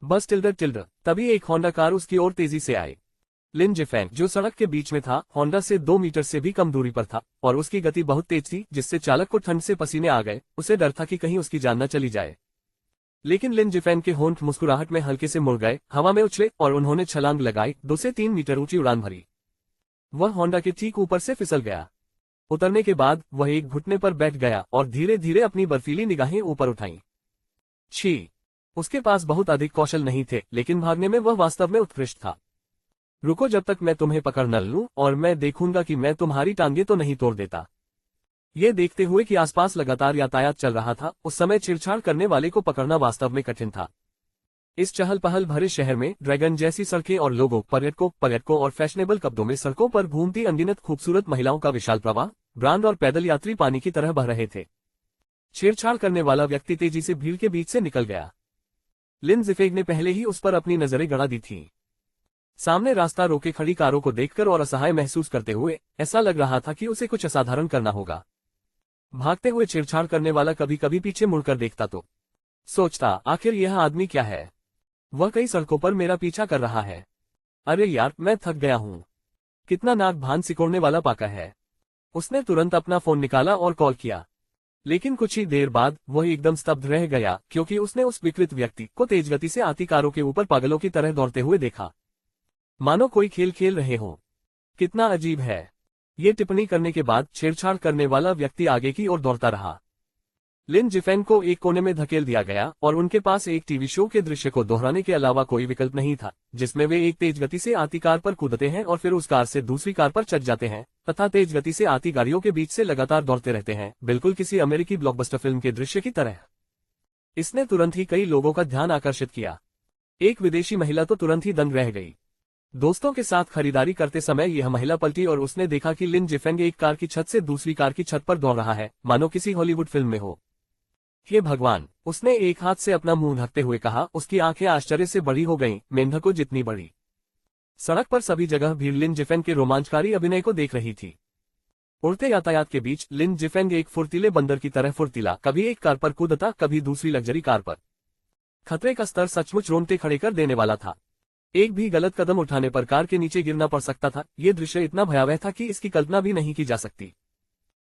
बस टिल्डर तभी एक होंडा कार उसकी ओर तेजी से आई। लिन जिफेंग, जो सड़क के बीच में था, होंडा से 2 मीटर से भी कम दूरी पर था और उसकी गति बहुत तेज थी, जिससे चालक को ठंड से पसीने आ गए। उसे डर था कि कहीं उसकी जान न चली जाए। लेकिन लिन जिफेंग के होंठ मुस्कुराहट में हल्के से मुड़ गए, हवा में उछले और उन्होंने छलांग लगाई, 2 से 3 मीटर ऊंची उड़ान भरी। वह होंडा के ठीक ऊपर से फिसल गया। उतरने के बाद वह एक घुटने पर बैठ गया और धीरे धीरे अपनी बर्फीली निगाहें ऊपर उठाईं। छी! उसके पास बहुत अधिक कौशल नहीं थे, लेकिन भागने में वह वास्तव में उत्कृष्ट था। रुको जब तक मैं तुम्हें पकड़ न लूं, और मैं देखूंगा कि मैं तुम्हारी टांगे तो नहीं तोड़ देता। ये देखते हुए कि आसपास लगातार यातायात चल रहा था, उस समय छेड़छाड़ करने वाले को पकड़ना वास्तव में कठिन था। इस चहल पहल भरे शहर में ड्रैगन जैसी सड़कें और लोगों, पर्यटकों और फैशनेबल कपड़ों में सड़कों पर घूमती अनगिनत खूबसूरत महिलाओं का विशाल प्रवाह, ब्रांड और पैदल यात्री पानी की तरह बह रहे थे। छेड़छाड़ करने वाला व्यक्ति तेजी से भीड़ के बीच से निकल गया। लिन जिफेग ने पहले ही उस पर अपनी नजरें गड़ा दी थीं। सामने रास्ता रोके खड़ी कारों को देखकर और असहाय महसूस करते हुए ऐसा लग रहा था कि उसे कुछ असाधारण करना होगा। भागते हुए छेड़छाड़ करने वाला कभी कभी पीछे मुड़कर देखता तो सोचता, आखिर यह आदमी क्या है? वह कई सड़कों पर मेरा पीछा कर रहा है। अरे यार, मैं थक गया हूं। कितना नाक भान सिकोड़ने वाला पाका है। उसने तुरंत अपना फोन निकाला और कॉल किया। लेकिन कुछ ही देर बाद वह एकदम स्तब्ध रह गया, क्योंकि उसने उस विकृत व्यक्ति को तेज गति से आती कारों के ऊपर पागलों की तरह दौड़ते हुए देखा, मानो कोई खेल खेल रहे हो। कितना अजीब है। ये टिप्पणी करने के बाद छेड़छाड़ करने वाला व्यक्ति आगे की ओर दौड़ता रहा। लिन जिफेंग को एक कोने में धकेल दिया गया और उनके पास एक टीवी शो के दृश्य को दोहराने के अलावा कोई विकल्प नहीं था, जिसमें वे एक तेज गति से आती कार पर कूदते हैं और फिर उस कार से दूसरी कार पर चढ़ जाते हैं तथा तेज गति से आती गाड़ियों के बीच से लगातार दौड़ते रहते हैं, बिल्कुल किसी अमेरिकी ब्लॉकबस्टर फिल्म के दृश्य की तरह। इसने तुरंत ही कई लोगों का ध्यान आकर्षित किया। एक विदेशी महिला तो तुरंत ही दंग रह गई। दोस्तों के साथ खरीदारी करते समय यह महिला पलटी और उसने देखा कि लिन जिफेंग एक कार की छत से दूसरी कार की छत पर दौड़ रहा है, मानो किसी हॉलीवुड फिल्म में हो। हे भगवान, उसने एक हाथ से अपना मुंह ढकते हुए कहा। उसकी आंखें आश्चर्य से बड़ी हो गईं, मेंढकों जितनी बड़ी। सड़क पर सभी जगह भीड़ लिन जिफेंग के रोमांचकारी अभिनय को देख रही थी। उड़ते यातायात के बीच लिन जिफेंग एक फुर्तीले बंदर की तरह फुर्तीला, कभी एक कार पर कूदता, कभी दूसरी लग्जरी कार पर। खतरे का स्तर सचमुच रोंगटे खड़े कर देने वाला था। एक भी गलत कदम उठाने पर कार के नीचे गिरना पड़ सकता था। ये दृश्य इतना भयावह था कि इसकी कल्पना भी नहीं की जा सकती।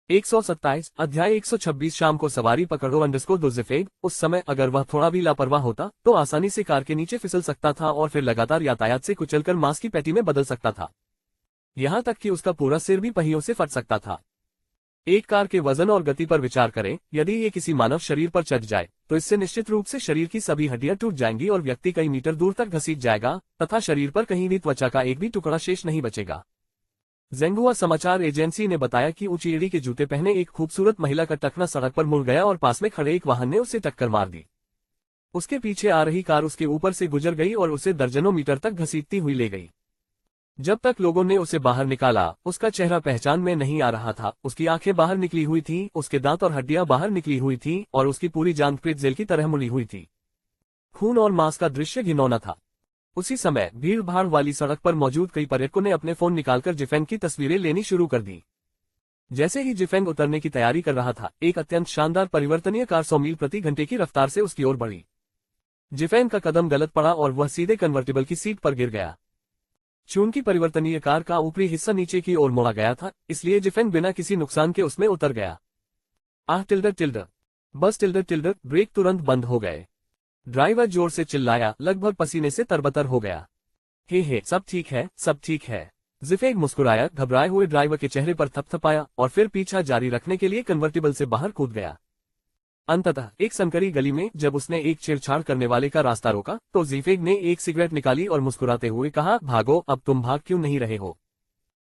127 अध्याय 126 शाम को सवारी पकड़ो _ जिफेंग। उस समय अगर वह थोड़ा भी लापरवाह होता तो आसानी से कार के नीचे फिसल सकता था और फिर लगातार यातायात से कुचलकर मांस की पैटी में बदल सकता था। यहां तक कि उसका पूरा सिर भी पहियों से फट सकता था। एक कार के वजन और गति पर विचार करें। यदि ये किसी मानव शरीर पर चढ़ जाए तो इससे निश्चित रूप से शरीर की सभी हड्डियां टूट जाएंगी और व्यक्ति कई मीटर दूर तक घसीट जाएगा तथा शरीर पर कहीं भी त्वचा का एक भी टुकड़ा शेष नहीं बचेगा। ज़ेंगुआ समाचार एजेंसी ने बताया कि ऊंची एड़ी के जूते पहने एक खूबसूरत महिला का टखना सड़क पर मुड़ गया और पास में खड़े एक वाहन ने उसे टक्कर मार दी। उसके पीछे आ रही कार उसके ऊपर से गुजर गई और उसे दर्जनों मीटर तक घसीटती हुई ले गई। जब तक लोगों ने उसे बाहर निकाला, उसका चेहरा पहचान में नहीं आ रहा था। उसकी आंखें बाहर निकली हुई थीं, उसके दांत और हड्डियां बाहर निकली हुई थीं और उसकी पूरी जान प्रेतजेल की तरह मुड़ी हुई थी। खून और मांस का दृश्य घिनौना था। उसी समय भीड़ भाड़ वाली सड़क पर मौजूद कई पर्यटकों ने अपने फोन निकालकर जिफेंग की तस्वीरें लेनी शुरू कर दी। जैसे ही जिफेंग उतरने की तैयारी कर रहा था, एक अत्यंत शानदार परिवर्तनीय कार 100 मील प्रति घंटे की रफ्तार से उसकी ओर बढ़ी। जिफेंग का कदम गलत पड़ा और वह सीधे कन्वर्टिबल की सीट पर गिर गया। चूंकि परिवर्तनीय कार का ऊपरी हिस्सा नीचे की ओर मोड़ा गया था, इसलिए जिफेंग बिना किसी नुकसान के उसमें उतर गया। बस ब्रेक तुरंत बंद हो गए। ड्राइवर जोर से चिल्लाया, लगभग पसीने से तरबतर हो गया। हे सब ठीक है, सब ठीक है। जिफेंग मुस्कुराया, घबराए हुए ड्राइवर के चेहरे पर थपथपाया और फिर पीछा जारी रखने के लिए कन्वर्टिबल से बाहर कूद गया। अंततः एक संकरी गली में जब उसने एक छेड़छाड़ करने वाले का रास्ता रोका तो जिफेंग ने एक सिगरेट निकाली और मुस्कुराते हुए कहा, भागो, अब तुम भाग क्यों नहीं रहे हो?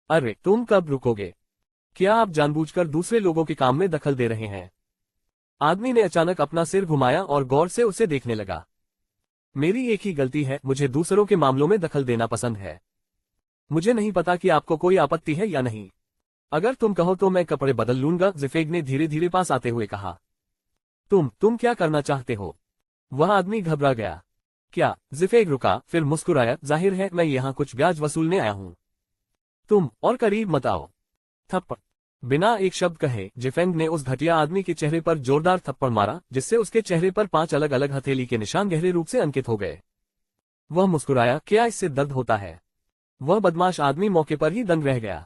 अरे तुम कब रुकोगे? क्या आप जानबूझकर दूसरे लोगों के काम में दखल दे रहे हैं? आदमी ने अचानक अपना सिर घुमाया और गौर से उसे देखने लगा। मेरी एक ही गलती है, मुझे दूसरों के मामलों में दखल देना पसंद है। मुझे नहीं पता कि आपको कोई आपत्ति है या नहीं। अगर तुम कहो तो मैं कपड़े बदल लूंगा, जिफेंग ने धीरे धीरे पास आते हुए कहा। तुम क्या करना चाहते हो? वह आदमी घबरा गया। क्या? जिफेंग रुका, फिर मुस्कुराया, जाहिर है मैं यहाँ कुछ ब्याज वसूलने आया हूँ। तुम और करीब मत आओ। थप्पड़। बिना एक शब्द कहे जिफेंग ने उस घटिया आदमी के चेहरे पर जोरदार थप्पड़ मारा, जिससे उसके चेहरे पर 5 अलग अलग हथेली के निशान गहरे रूप से अंकित हो गए। वह मुस्कुराया, क्या इससे दर्द होता है? वह बदमाश आदमी मौके पर ही दंग रह गया।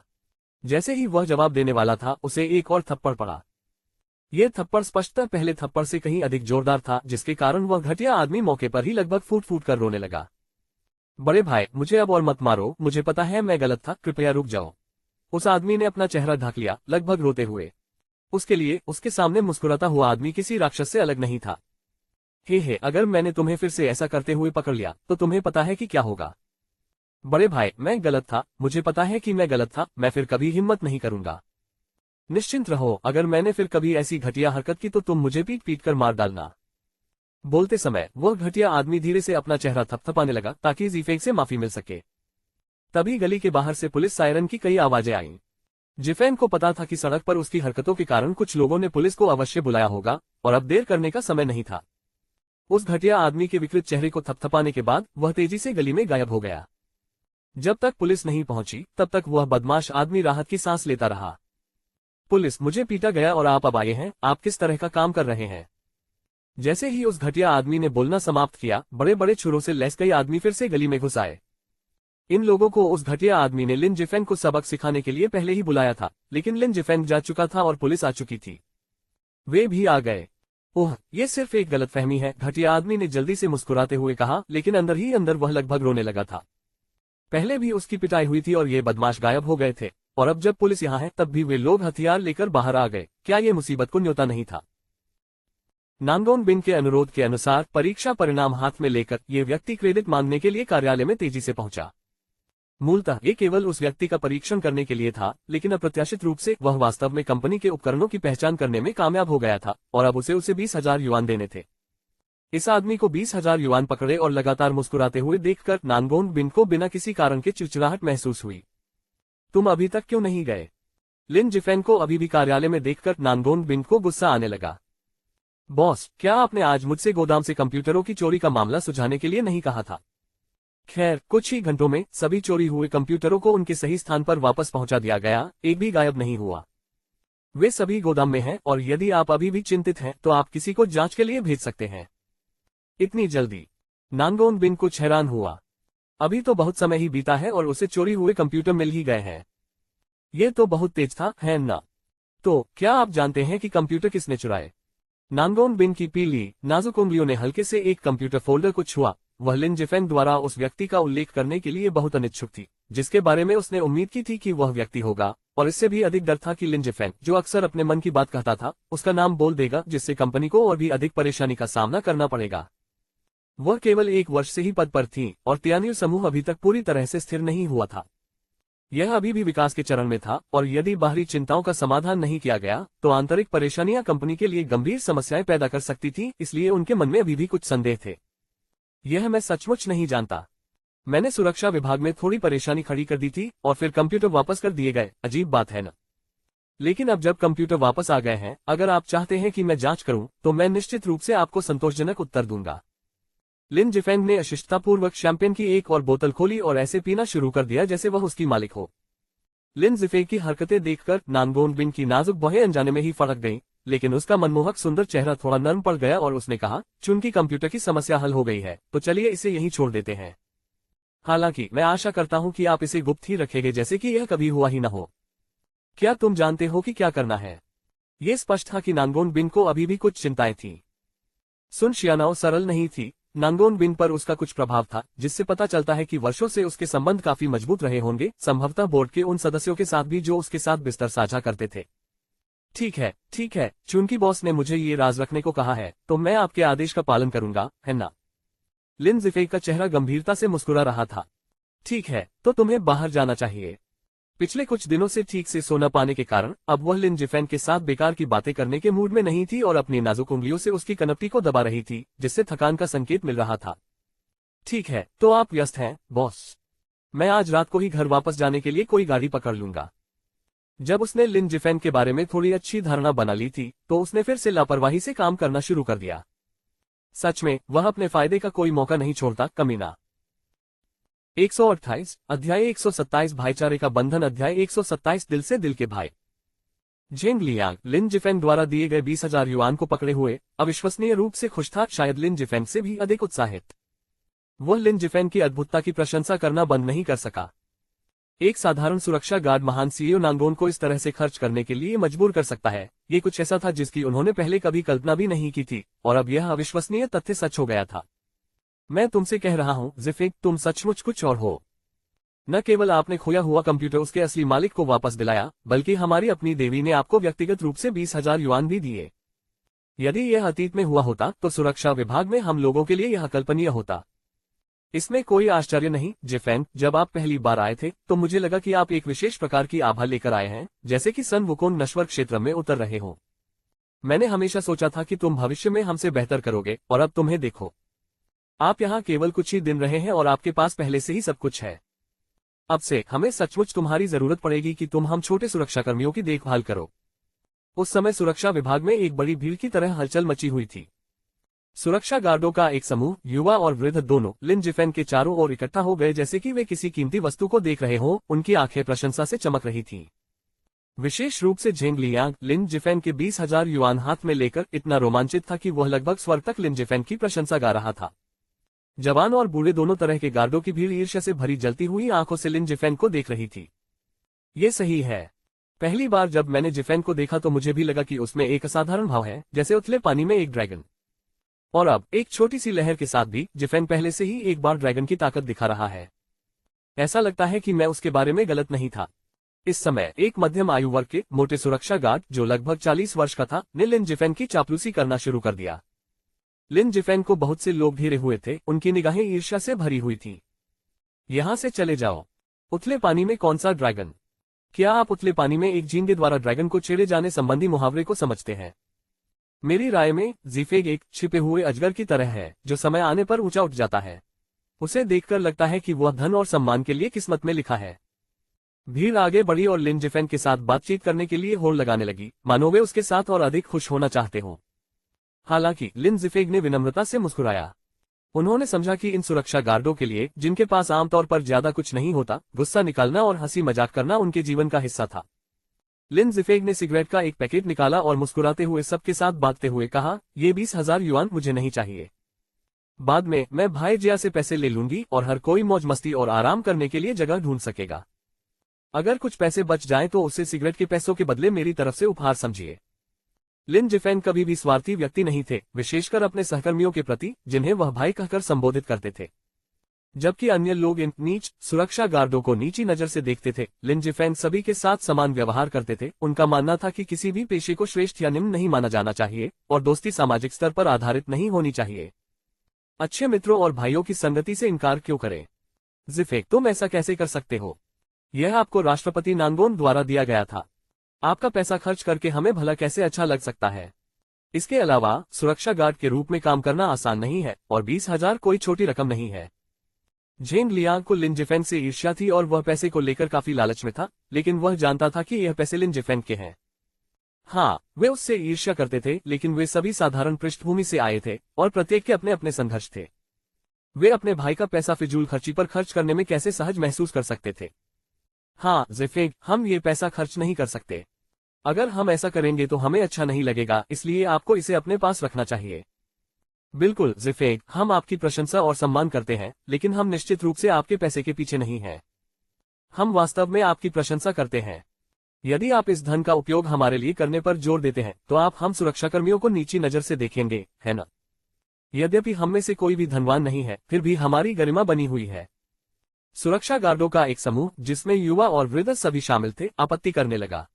जैसे ही वह जवाब देने वाला था, उसे एक और थप्पड़ पड़ा। ये थप्पड़ स्पष्टतः पहले थप्पड़ से कहीं अधिक जोरदार था, जिसके कारण वह घटिया आदमी मौके पर ही लगभग फूट फूट कर रोने लगा। बड़े भाई, मुझे अब और मत मारो, मुझे पता है मैं गलत था, कृपया रुक जाओ। उस आदमी ने अपना चेहरा ढक लिया, लगभग रोते हुए। उसके लिए उसके सामने मुस्कुराता हुआ आदमी किसी राक्षस से अलग नहीं था। हे, अगर मैंने तुम्हें फिर से ऐसा करते हुए पकड़ लिया तो तुम्हें पता है कि क्या होगा। बड़े भाई, मैं गलत था, मुझे पता है कि मैं गलत था, मैं फिर कभी हिम्मत नहीं करूंगा। निश्चिंत रहो, अगर मैंने फिर कभी ऐसी घटिया हरकत की तो तुम मुझे पीट पीट कर मार डालना। बोलते समय वह घटिया आदमी धीरे से अपना चेहरा थपथपाने लगा ताकि जिफेंग से माफी मिल सके। तभी गली के बाहर से पुलिस सायरन की कई आवाजें आईं। जिफेंग को पता था कि सड़क पर उसकी हरकतों के कारण कुछ लोगों ने पुलिस को अवश्य बुलाया होगा और अब देर करने का समय नहीं था। उस घटिया आदमी के विकृत चेहरे को थपथपाने के बाद वह तेजी से गली में गायब हो गया। जब तक पुलिस नहीं पहुंची तब तक वह बदमाश आदमी राहत की सांस लेता रहा। पुलिस, मुझे पीटा गया और आप अब आए हैं, आप किस तरह का काम कर रहे हैं? जैसे ही उस घटिया आदमी ने बोलना समाप्त किया, बड़े बड़े छुरों से लैस कई आदमी फिर से गली में घुस आए। इन लोगों को उस घटिया आदमी ने लिन जिफेंग को सबक सिखाने के लिए पहले ही बुलाया था, लेकिन लिन जिफेंग जा चुका था और पुलिस आ चुकी थी। वे भी आ गए। ओह, ये सिर्फ एक गलतफहमी है, घटिया आदमी ने जल्दी से मुस्कुराते हुए कहा, लेकिन अंदर ही अंदर वह लगभग रोने लगा था। पहले भी उसकी पिटाई हुई थी और ये बदमाश गायब हो गए थे, और अब जब पुलिस यहाँ है तब भी वे लोग हथियार लेकर बाहर आ गए। क्या ये मुसीबत को न्योता नहीं था? नानगोन बिन के अनुरोध के अनुसार परीक्षा परिणाम हाथ में लेकर ये व्यक्ति क्रेडिट मांगने के लिए कार्यालय में तेजी से पहुंचा। मूलतः ये केवल उस व्यक्ति का परीक्षण करने के लिए था, लेकिन अप्रत्याशित रूप से वह वास्तव में कंपनी के उपकरणों की पहचान करने में कामयाब हो गया था और अब उसे 20,000 युआन देने थे। इस आदमी को 20,000 युआन पकड़े और लगातार मुस्कुराते हुए देखकर नानगोन बिन को बिना किसी कारण के चिड़चिड़ाहट महसूस हुई। तुम अभी तक क्यों नहीं गए? लिन जिफेंग को अभी भी कार्यालय में देखकर नानगोन बिन को गुस्सा आने लगा। बॉस, क्या आपने आज मुझसे गोदाम से कंप्यूटरों की चोरी का मामला सुलझाने के लिए नहीं कहा था? खैर, कुछ ही घंटों में सभी चोरी हुए कंप्यूटरों को उनके सही स्थान पर वापस पहुंचा दिया गया, एक भी गायब नहीं हुआ। वे सभी गोदाम में हैं और यदि आप अभी भी चिंतित हैं तो आप किसी को जांच के लिए भेज सकते हैं। इतनी जल्दी? नानगोन बिन कुछ हैरान हुआ। अभी तो बहुत समय ही बीता है और उसे चोरी हुए कंप्यूटर मिल ही गए हैं। ये तो बहुत तेज था, है ना? तो क्या आप जानते हैं कि कंप्यूटर किसने चुराए? नानगोन बिन की पीली नाजुक उंगलियों ने हल्के से एक कंप्यूटर फोल्डर को छुआ। वह लिन जिफेंग द्वारा उस व्यक्ति का उल्लेख करने के लिए बहुत अनिच्छुक थी, जिसके बारे में उसने उम्मीद की थी कि वह व्यक्ति होगा, और इससे भी अधिक डर था कि लिन जिफेंग, जो अक्सर अपने मन की बात कहता था, उसका नाम बोल देगा, जिससे कंपनी को और भी अधिक परेशानी का सामना करना पड़ेगा। वह केवल 1 वर्ष से ही पद पर थी और तियान्यू समूह अभी तक पूरी तरह से स्थिर नहीं हुआ था। यह अभी भी विकास के चरण में था और यदि बाहरी चिंताओं का समाधान नहीं किया गया तो आंतरिक परेशानियां कंपनी के लिए गंभीर समस्याएं पैदा कर सकती थी, इसलिए उनके मन में अभी भी कुछ संदेह थे। यह मैं सचमुच नहीं जानता। मैंने सुरक्षा विभाग में थोड़ी परेशानी खड़ी कर दी थी और फिर कंप्यूटर वापस कर दिए गए, अजीब बात है न? लेकिन अब जब कंप्यूटर वापस आ गए हैं, अगर आप चाहते हैं कि मैं जांच करूं तो मैं निश्चित रूप से आपको संतोषजनक उत्तर दूंगा। लिन जिफेंग ने अशिष्टतापूर्वक शैंपेन की एक और बोतल खोली और ऐसे पीना शुरू कर दिया जैसे वह उसकी मालिक हो। लिन जिफेंग की हरकतें देखकर नानगोन बिन की नाजुक बाहें अनजाने में ही फड़क गईं, लेकिन उसका मनमोहक सुंदर चेहरा थोड़ा नर्म पड़ गया और उसने कहा, चूंकि कंप्यूटर की समस्या हल हो गई है तो चलिए इसे यहीं छोड़ देते हैं। हालांकि मैं आशा करता हूं कि आप इसे गुप्त ही रखेंगे, जैसे कि यह कभी हुआ ही न हो। क्या तुम जानते हो कि क्या करना है? ये स्पष्ट था कि नानगोन बिन को अभी भी कुछ चिंताएं थीं। सुन शियानाओ सरल नहीं थी। नानगोन बिन पर उसका कुछ प्रभाव था, जिससे पता चलता है कि वर्षों से उसके संबंध काफी मजबूत रहे होंगे, संभवतः बोर्ड के उन सदस्यों के साथ भी जो उसके साथ बिस्तर साझा करते थे। ठीक है, चूंकि बॉस ने मुझे ये राज रखने को कहा है तो मैं आपके आदेश का पालन करूंगा, है ना? लिन जिफेंग का चेहरा गंभीरता से मुस्कुरा रहा था। ठीक है, तो तुम्हें बाहर जाना चाहिए। पिछले कुछ दिनों से ठीक से सो न पाने के कारण अब वह लिन जिफेंग के साथ बेकार की बातें करने के मूड में नहीं थी और अपनी नाजुक उंगलियों से उसकी कनपटी को दबा रही थी, जिससे थकान का संकेत मिल रहा था। ठीक है, तो आप व्यस्त हैं, बॉस? मैं आज रात को ही घर वापस जाने के लिए कोई गाड़ी पकड़ लूंगा। जब उसने लिन जिफेंग के बारे में थोड़ी अच्छी धारणा बना ली थी तो उसने फिर से लापरवाही से काम करना शुरू कर दिया। सच में वह अपने फायदे का कोई मौका नहीं छोड़ता, कमीना। 128 अध्याय 127 भाईचारे का बंधन अध्याय 127 दिल से दिल के भाई। जेंग लियांग लिन जिफेंग द्वारा दिए गए 20,000 युआन को पकड़े हुए अविश्वसनीय रूप से खुश था, शायद लिन जिफेंग से भी अधिक उत्साहित। वह लिन जिफेंग की अद्भुतता की प्रशंसा करना बंद नहीं कर सका। एक साधारण सुरक्षा गार्ड महान सीईओ नांगोन को इस तरह से खर्च करने के लिए मजबूर कर सकता है, ये कुछ ऐसा था जिसकी उन्होंने पहले कभी कल्पना भी नहीं की थी, और अब यह अविश्वसनीय तथ्य सच हो गया था। मैं तुमसे कह रहा हूं ज़िफेग, तुम सचमुच कुछ और हो। न केवल आपने खोया हुआ कंप्यूटर उसके असली मालिक को वापस दिलाया, बल्कि हमारी अपनी देवी ने आपको व्यक्तिगत रूप से 20,000 युआन भी दिए। यदि यह अतीत में हुआ होता तो सुरक्षा विभाग में हम लोगों के लिए यह कल्पनीय होता। इसमें कोई आश्चर्य नहीं ज़िफेंग, जब आप पहली बार आए थे तो मुझे लगा कि आप एक विशेष प्रकार की आभा लेकर आए हैं, जैसे कि सन वुकोन नश्वर क्षेत्र में उतर रहे हो। मैंने हमेशा सोचा था कि तुम भविष्य में हमसे बेहतर करोगे, और अब तुम्हें देखो। आप यहाँ केवल कुछ ही दिन रहे हैं और आपके पास पहले से ही सब कुछ है। अब से हमें सचमुच तुम्हारी जरूरत पड़ेगी कि तुम हम छोटे सुरक्षाकर्मियों की देखभाल करो। उस समय सुरक्षा विभाग में एक बड़ी भीड़ की तरह हलचल मची हुई थी। सुरक्षा गार्डों का एक समूह, युवा और वृद्ध दोनों, लिन जिफेन के चारों ओर इकट्ठा हो गए जैसे कि वे किसी कीमती वस्तु को देख रहे हों। उनकी आंखें प्रशंसा से चमक रही थीं। विशेष रूप से झेंग लियांग लिन जिफेन के 20,000 युआन हाथ में लेकर इतना रोमांचित था कि वह लगभग स्वर तक लिन जिफेन की प्रशंसा गा रहा था। जवान और बूढ़े दोनों तरह के गार्डों की भीड़ ईर्ष्या से भरी जलती हुई आंखों से लिन जिफेन को देख रही थी। ये सही है। पहली बार जब मैंने जिफेन को देखा तो मुझे भी लगा कि उसमें एक असाधारण भाव है, जैसे उथले पानी में एक ड्रैगन। और अब एक छोटी सी लहर के साथ भी जिफेन पहले से ही एक बार ड्रैगन की ताकत दिखा रहा है। ऐसा लगता है कि मैं उसके बारे में गलत नहीं था। इस समय एक मध्यम आयु वर्ग के मोटे सुरक्षा गार्ड, जो लगभग 40 वर्ष का था, ने लिन जिफेन की चापलूसी करना शुरू कर दिया। लिन जिफेन को बहुत से लोग घेरे हुए थे, उनकी निगाहें ईर्ष्या से भरी हुई थीं। यहां से चले जाओ। उथले पानी में कौन सा ड्रैगन? क्या आप उथले पानी में एक झींगे द्वारा ड्रैगन को छेड़े जाने संबंधी मुहावरे को समझते हैं? मेरी राय में ज़िफेग एक छिपे हुए अजगर की तरह है, जो समय आने पर ऊंचा उठ जाता है। उसे देखकर लगता है कि वह धन और सम्मान के लिए किस्मत में लिखा है। भीड़ आगे बढ़ी और लिन जिफेन के साथ बातचीत करने के लिए होड़ लगाने लगी, मानो वे उसके साथ और अधिक खुश होना चाहते हों। हालांकि लिन जिफेग ने विनम्रता से मुस्कुराया। उन्होंने समझा कि इन सुरक्षा गार्डों के लिए, जिनके पास आमतौर पर ज्यादा कुछ नहीं होता, गुस्सा निकालना और हंसी मजाक करना उनके जीवन का हिस्सा था। लिन जिफेग ने सिगरेट का एक पैकेट निकाला और मुस्कुराते हुए सबके साथ बांटते हुए कहा, ये 20,000 युआन मुझे नहीं चाहिए। बाद में मैं भाई जिया से पैसे ले लूंगी और हर कोई मौज मस्ती और आराम करने के लिए जगह ढूंढ सकेगा। अगर कुछ पैसे बच जाएं तो उसे सिगरेट के पैसों के बदले मेरी तरफ से उपहार समझिए। लिन जिफेन कभी भी स्वार्थी व्यक्ति नहीं थे, विशेषकर अपने सहकर्मियों के प्रति, जिन्हें वह भाई कहकर संबोधित करते थे। जबकि अन्य लोग इन नीच सुरक्षा गार्डों को नीची नजर से देखते थे, लिन जिफेन सभी के साथ समान व्यवहार करते थे। उनका मानना था कि किसी भी पेशे को श्रेष्ठ या निम्न नहीं माना जाना चाहिए, और दोस्ती सामाजिक स्तर पर आधारित नहीं होनी चाहिए। अच्छे मित्रों और भाइयों की संगति से इनकार क्यों करें? ज़िफेग, तुम ऐसा कैसे कर सकते हो? यह आपको राष्ट्रपति नांगोन द्वारा दिया गया था। आपका पैसा खर्च करके हमें भला कैसे अच्छा लग सकता है? इसके अलावा सुरक्षा गार्ड के रूप में काम करना आसान नहीं है, और 20,000 कोई छोटी रकम नहीं है। झेंग लियांग को लिन जिफेन से ईर्ष्या थी और वह पैसे को लेकर काफी लालच में था, लेकिन वह जानता था कि यह पैसे लिन जिफेन के हैं। हाँ, वे उससे ईर्ष्या करते थे, लेकिन वे सभी साधारण पृष्ठभूमि से आए थे, और प्रत्येक के अपने अपने संघर्ष थे। वे अपने भाई का पैसा फिजूल खर्ची पर खर्च करने में कैसे सहज महसूस कर सकते थे? हाँ ज़िफेग, हम ये पैसा खर्च नहीं कर सकते। अगर हम ऐसा करेंगे तो हमें अच्छा नहीं लगेगा, इसलिए आपको इसे अपने पास रखना चाहिए। बिल्कुल ज़िफेग, हम आपकी प्रशंसा और सम्मान करते हैं, लेकिन हम निश्चित रूप से आपके पैसे के पीछे नहीं हैं। हम वास्तव में आपकी प्रशंसा करते हैं। यदि आप इस धन का उपयोग हमारे लिए करने पर जोर देते हैं तो आप हम सुरक्षाकर्मियों को नीची नजर से देखेंगे, है ना? यद्यपि हम में से कोई भी धनवान नहीं है, फिर भी हमारी गरिमा बनी हुई है। सुरक्षा गार्डों का एक समूह, जिसमें युवा और वृद्ध सभी शामिल थे, आपत्ति करने लगा।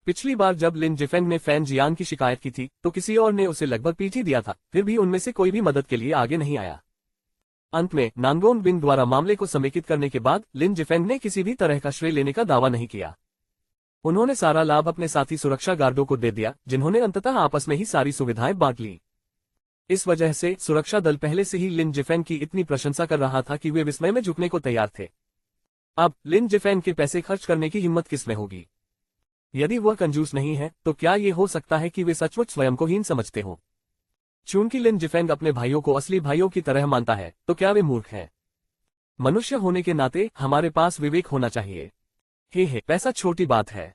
पिछली बार जब लिन जिफेंग ने फैन जियांग की शिकायत की थी तो किसी और ने उसे लगभग पीट ही दिया था, फिर भी उनमें से कोई भी मदद के लिए आगे नहीं आया। अंत में नांगोन बिंग द्वारा मामले को समेकित करने के बाद लिन जिफेंग ने किसी भी तरह का श्रेय लेने का दावा नहीं किया। उन्होंने सारा लाभ अपने साथी सुरक्षा गार्डों को दे दिया, जिन्होंने अंततः आपस में ही सारी सुविधाएं बांट ली। इस वजह से सुरक्षा दल पहले से ही लिन जिफेंग की इतनी प्रशंसा कर रहा था कि वे विस्मय में झुकने को तैयार थे। अब लिन जिफेंग के पैसे खर्च करने की हिम्मत किसमें होगी? यदि वह कंजूस नहीं है तो क्या ये हो सकता है कि वे सचमुच स्वयं को हीन समझते हों? चूंकि लिन जिफेंग अपने भाइयों को असली भाइयों की तरह मानता है, तो क्या वे मूर्ख हैं? मनुष्य होने के नाते हमारे पास विवेक होना चाहिए। हे, पैसा छोटी बात है।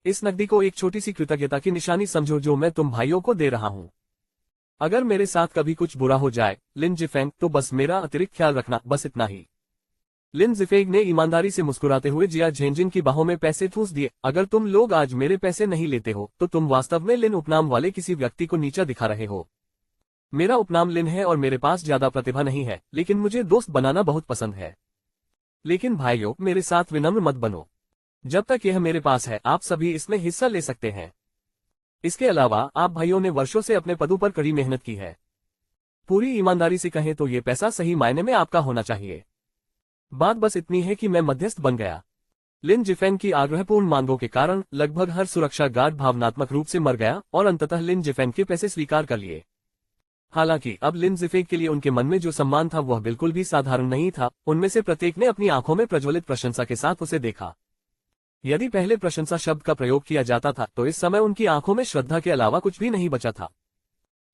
इस नकदी को एक छोटी सी कृतज्ञता की निशानी समझो जो मैं तुम भाइयों को दे रहा हूं। अगर मेरे साथ कभी कुछ बुरा हो जाए लिन जिफेंग, तो बस मेरा अतिरिक्त ख्याल रखना, बस इतना ही। लिन जिफेंग ने ईमानदारी से मुस्कुराते हुए जिया झेंजिन की बाहों में पैसे ठूस दिए। अगर तुम लोग आज मेरे पैसे नहीं लेते हो तो तुम वास्तव में लिन उपनाम वाले किसी व्यक्ति को नीचा दिखा रहे हो। मेरा उपनाम लिन है और मेरे पास ज्यादा प्रतिभा नहीं है, लेकिन मुझे दोस्त बनाना बहुत पसंद है। लेकिन भाइयों, मेरे साथ विनम्र मत बनो। जब तक यह मेरे पास है आप सभी इसमें हिस्सा ले सकते हैं। इसके अलावा आप भाइयों ने वर्षों से अपने पदों पर कड़ी मेहनत की है। पूरी ईमानदारी से कहें तो ये पैसा सही मायने में आपका होना चाहिए। बात बस इतनी है कि मैं मध्यस्थ बन गया। लिन जिफेंग की आग्रहपूर्ण मांगों के कारण लगभग हर सुरक्षा गार्ड भावनात्मक रूप से मर गया और अंततः लिन जिफेंग के पैसे स्वीकार कर लिए। हालांकि अब लिन जिफेंग के लिए उनके मन में जो सम्मान था वह बिल्कुल भी साधारण नहीं था। उनमें से प्रत्येक ने अपनी आंखों में प्रज्वलित प्रशंसा के साथ उसे देखा। यदि पहले प्रशंसा शब्द का प्रयोग किया जाता था तो इस समय उनकी आंखों में श्रद्धा के अलावा कुछ भी नहीं बचा था।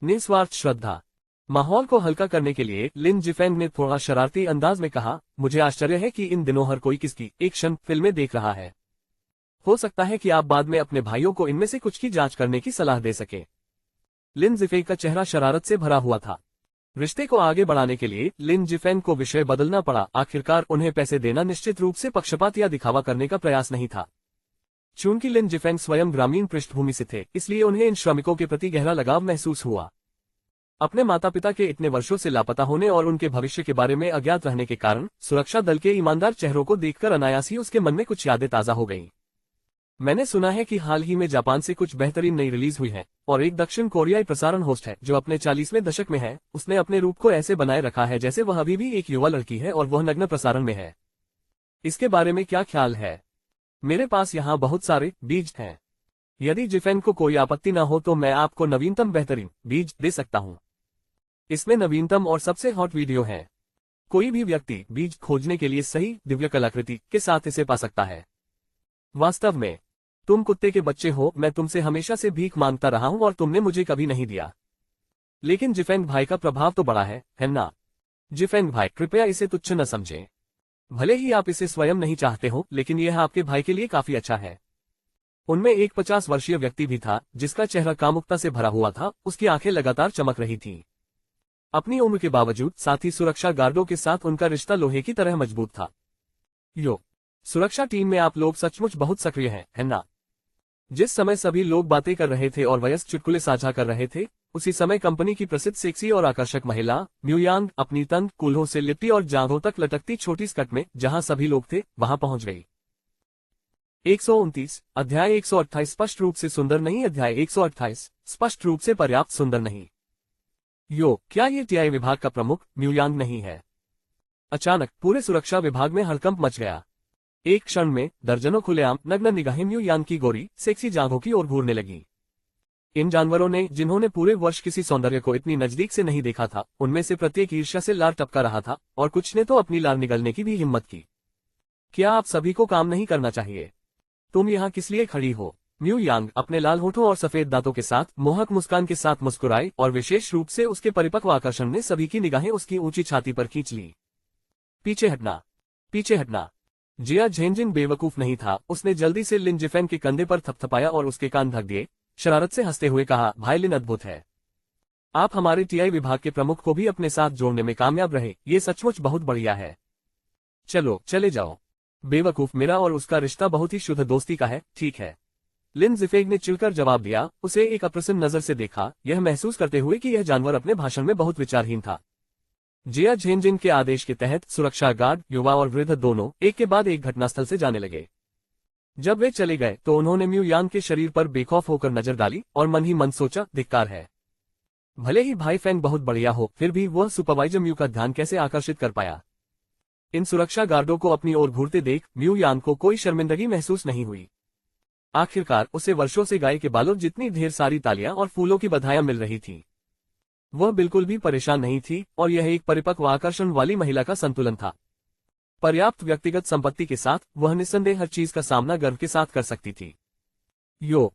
निस्वार्थ श्रद्धा। माहौल को हल्का करने के लिए लिन जिफेंग ने थोड़ा शरारती अंदाज में कहा, मुझे आश्चर्य है कि इन दिनों हर कोई किसकी एक्शन फिल्में देख रहा है। हो सकता है कि आप बाद में अपने भाइयों को इनमें से कुछ की जांच करने की सलाह दे सके। लिन जिफेंग का चेहरा शरारत से भरा हुआ था। रिश्ते को आगे बढ़ाने के लिए लिन जिफेंग को विषय बदलना पड़ा। आखिरकार उन्हें पैसे देना निश्चित रूप से पक्षपात या दिखावा करने का प्रयास नहीं था। चूंकि लिन जिफेंग स्वयं ग्रामीण पृष्ठभूमि से थे, इसलिए उन्हें इन श्रमिकों के प्रति गहरा लगाव महसूस हुआ। अपने माता पिता के इतने वर्षों से लापता होने और उनके भविष्य के बारे में अज्ञात रहने के कारण सुरक्षा दल के ईमानदार चेहरों को देखकर अनायास ही उसके मन में कुछ यादें ताजा हो गईं। मैंने सुना है कि हाल ही में जापान से कुछ बेहतरीन नई रिलीज हुई है और एक दक्षिण कोरियाई प्रसारण होस्ट है जो अपने 40वें दशक में है। उसने अपने रूप को ऐसे बनाए रखा है जैसे वह अभी भी एक युवा लड़की है और वह नग्न प्रसारण में है। इसके बारे में क्या ख्याल है? मेरे पास यहाँ बहुत सारे बीज हैं। यदि जिफेंग को कोई आपत्ति न हो तो मैं आपको नवीनतम बेहतरीन बीज दे सकता हूँ। इसमें नवीनतम और सबसे हॉट वीडियो है। कोई भी व्यक्ति बीज खोजने के लिए सही दिव्य कलाकृति के साथ इसे पा सकता है। वास्तव में तुम कुत्ते के बच्चे हो। मैं तुमसे हमेशा से भीख मांगता रहा हूं और तुमने मुझे कभी नहीं दिया। लेकिन जिफेंग भाई का प्रभाव तो बड़ा है ना? जिफेंग भाई, कृपया इसे तुच्छ न समझें। भले ही आप इसे स्वयं नहीं चाहते हो, लेकिन यह आपके भाई के लिए काफी अच्छा है। उनमें एक 50 वर्षीय व्यक्ति भी था जिसका चेहरा कामुकता से भरा हुआ था। उसकी आंखें लगातार चमक रही थीं। अपनी उम्र के बावजूद साथ ही सुरक्षा गार्डों के साथ उनका रिश्ता लोहे की तरह मजबूत था। सुरक्षा टीम में आप लोग सचमुच बहुत सक्रिय हैं, है ना? जिस समय सभी लोग बातें कर रहे थे और वयस्क चुटकुले साझा कर रहे थे, उसी समय कंपनी की प्रसिद्ध सेक्सी और आकर्षक महिला म्यूयांग अपनी तंग कूल्हों से लिपटी और जांघों तक लटकती छोटी स्कर्ट में जहां सभी लोग थे वहां पहुंच गई। 129 अध्याय 128 स्पष्ट रूप से सुंदर नहीं। अध्याय 128 स्पष्ट रूप से पर्याप्त सुंदर नहीं। क्या ये टीआई विभाग का प्रमुख म्यूयांग नहीं है? अचानक पूरे सुरक्षा विभाग में हड़कंप मच गया। एक क्षण में दर्जनों खुलेआम नग्न निगाहें म्यूयांग की गोरी सेक्सी जांघों की ओर घूरने लगी। इन जानवरों ने, जिन्होंने पूरे वर्ष किसी सौंदर्य को इतनी नजदीक से नहीं देखा था, उनमें से प्रत्येक ईर्ष्या से लार टपका रहा था और कुछ ने तो अपनी लार निगलने की भी हिम्मत की। क्या आप सभी को काम नहीं करना चाहिए? तुम यहाँ किस लिए खड़ी हो? म्यूयांग अपने लाल होठों और सफेद दांतों के साथ मोहक मुस्कान के साथ मुस्कुराई और विशेष रूप से उसके परिपक्व आकर्षण ने सभी की निगाहें उसकी ऊंची छाती पर खींच ली। पीछे हटना, पीछे हटना। जिया झेंजिन बेवकूफ नहीं था। उसने जल्दी से लिन जिफेंग के कंधे पर थपथपाया और उसके कान ढक दिए। शरारत से हंसते हुए कहा, भाई लिन अद्भुत है। आप हमारे टीआई विभाग के प्रमुख को भी अपने साथ जोड़ने में कामयाब रहे। ये सचमुच बहुत बढ़िया है। चलो चले जाओ। बेवकूफ, मेरा और उसका रिश्ता बहुत ही शुद्ध दोस्ती का है, ठीक है? लिन जिफेंग ने चिढ़कर जवाब दिया। उसे एक अप्रसन्न नजर से देखा, यह महसूस करते हुए कि यह जानवर अपने भाषण में बहुत विचारहीन था। जिया झेंजिन के आदेश के तहत सुरक्षा गार्ड, युवा और वृद्ध दोनों एक के बाद एक घटनास्थल से जाने लगे। जब वे चले गए तो उन्होंने म्यूयांग के शरीर पर बेखौफ होकर नजर डाली और मन ही मन सोचा, धिक्कार है। भले ही भाई फेंग बहुत बढ़िया हो, फिर भी वह सुपरवाइजर म्यू का ध्यान कैसे आकर्षित कर पाया? इन सुरक्षा गार्डों को अपनी ओर घूरते देख म्यूयांग को कोई शर्मिंदगी महसूस नहीं हुई। आखिरकार उसे वर्षों से गाय के बालों जितनी ढेर सारी तालियां और फूलों की बधाइयां मिल रही थीं। वह बिल्कुल भी परेशान नहीं थी और यह एक परिपक्व आकर्षण वाली महिला का संतुलन था। पर्याप्त व्यक्तिगत संपत्ति के साथ वह निस्संदेह हर चीज का सामना गर्व के साथ कर सकती थी।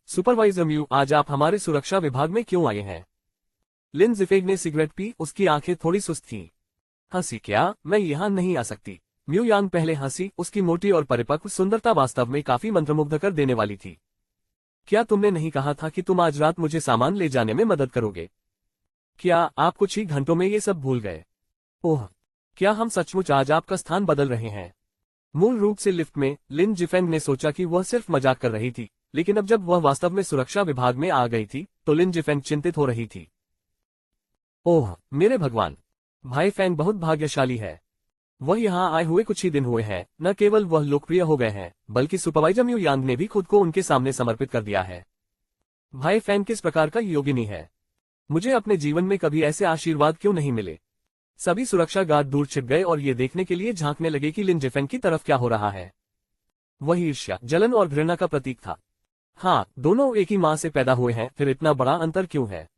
सुपरवाइजर म्यू, आज आप हमारे सुरक्षा विभाग में क्यों आए हैं? लिन जिफेंग ने सिगरेट पी। उसकी आंखें थोड़ी सुस्त थीं। हंसी, क्या मैं यहाँ नहीं आ सकती? म्यूयांग पहले हंसी। उसकी मोटी और परिपक्व सुंदरता वास्तव में काफी मंत्रमुग्ध कर देने वाली थी। क्या तुमने नहीं कहा था कि तुम आज रात मुझे सामान ले जाने में मदद करोगे? क्या आप कुछ ही घंटों में ये सब भूल गए? ओह, क्या हम सचमुच आज आपका स्थान बदल रहे हैं? मूल रूप से लिफ्ट में लिन जिफेंग ने सोचा कि वह सिर्फ मजाक कर रही थी, लेकिन अब जब वह वास्तव में सुरक्षा विभाग में आ गई थी तो लिन जिफेंग चिंतित हो रही थी। ओह मेरे भगवान, भाई फैंग बहुत भाग्यशाली है। वह यहाँ आए हुए कुछ ही दिन हुए हैं, न केवल वह लोकप्रिय हो गए हैं बल्कि सुपरवाइजर म्यू यांग ने भी खुद को उनके सामने समर्पित कर दिया है। भाई फैंग किस प्रकार का योगिनी है। मुझे अपने जीवन में कभी ऐसे आशीर्वाद क्यों नहीं मिले। सभी सुरक्षा गार्ड दूर छिप गए और ये देखने के लिए झांकने लगे कि लिन जिफेंग की तरफ क्या हो रहा है। वह ईर्ष्या, जलन और घृणा का प्रतीक था। हाँ, दोनों एक ही माँ से पैदा हुए हैं, फिर इतना बड़ा अंतर क्यों है?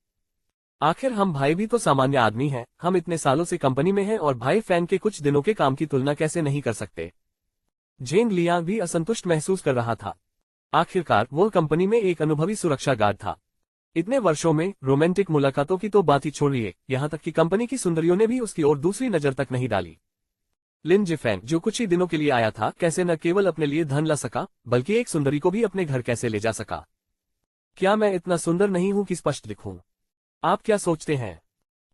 आखिर हम भाई भी तो सामान्य आदमी हैं, हम इतने सालों से कंपनी में हैं और भाई फैन के कुछ दिनों के काम की तुलना कैसे नहीं कर सकते। जेंग लियांग भी असंतुष्ट महसूस कर रहा था। आखिरकार वो कंपनी में एक अनुभवी सुरक्षा गार्ड था। इतने वर्षों में रोमांटिक मुलाकातों की तो बात ही छोड़िए, यहाँ तक कि कंपनी की सुंदरियों ने भी उसकी ओर दूसरी नजर तक नहीं डाली। लिन जिफेंग जो कुछ ही दिनों के लिए आया था, कैसे न केवल अपने लिए धन ला सका बल्कि एक सुंदरी को भी अपने घर कैसे ले जा सका। क्या मैं इतना सुंदर नहीं हूं कि स्पष्ट दिखूं? आप क्या सोचते हैं?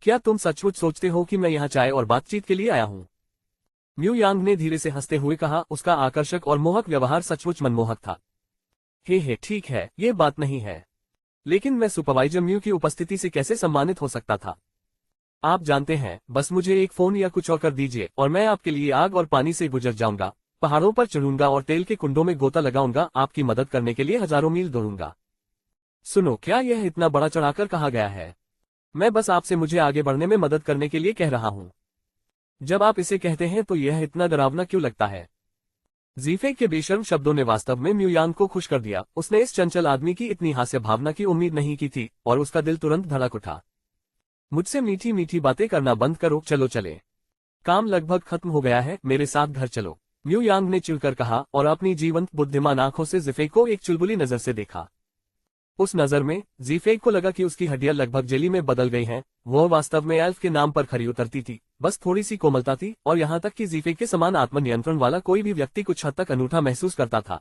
क्या तुम सचमुच सोचते हो कि मैं यहाँ चाय और बातचीत के लिए आया हूँ? म्यू यांग ने धीरे से हंसते हुए कहा, उसका आकर्षक और मोहक व्यवहार सचमुच मनमोहक था। हे ठीक है, ये बात नहीं है, लेकिन मैं सुपरवाइजर म्यू की उपस्थिति से कैसे सम्मानित हो सकता था? आप जानते हैं, बस मुझे एक फोन या कुछ और कर दीजिए और मैं आपके लिए आग और पानी से गुजर जाऊंगा, पहाड़ों पर चढ़ूंगा और तेल के कुंडों में गोता लगाऊंगा, आपकी मदद करने के लिए हजारों मील दौड़ूंगा। सुनो, क्या यह इतना बड़ा चढ़ाकर कहा गया है? मैं बस आपसे मुझे आगे बढ़ने में मदद करने के लिए कह रहा हूँ। जब आप इसे कहते हैं तो यह इतना डरावना क्यों लगता है? जीफे के बेशर्म शब्दों ने वास्तव में म्यू यांग को खुश कर दिया। उसने इस चंचल आदमी की इतनी हास्य भावना की उम्मीद नहीं की थी और उसका दिल तुरंत धड़क उठा। मुझसे मीठी मीठी बातें करना बंद करो, चलो चले। काम लगभग खत्म हो गया है, मेरे साथ घर चलो, म्यू यांग ने चिढ़कर कहा और अपनी जीवंत बुद्धिमान आंखों से जीफे को एक चुलबुली नजर से देखा। उस नजर में जीफे को लगा कि उसकी हड्डियां लगभग जेली में बदल गई हैं। वह वास्तव में एल्फ के नाम पर खरी उतरती थी, बस थोड़ी सी कोमलता थी और यहाँ तक कि जीफे के समान आत्मनियंत्रण वाला कोई भी व्यक्ति कुछ हद तक अनूठा महसूस करता था।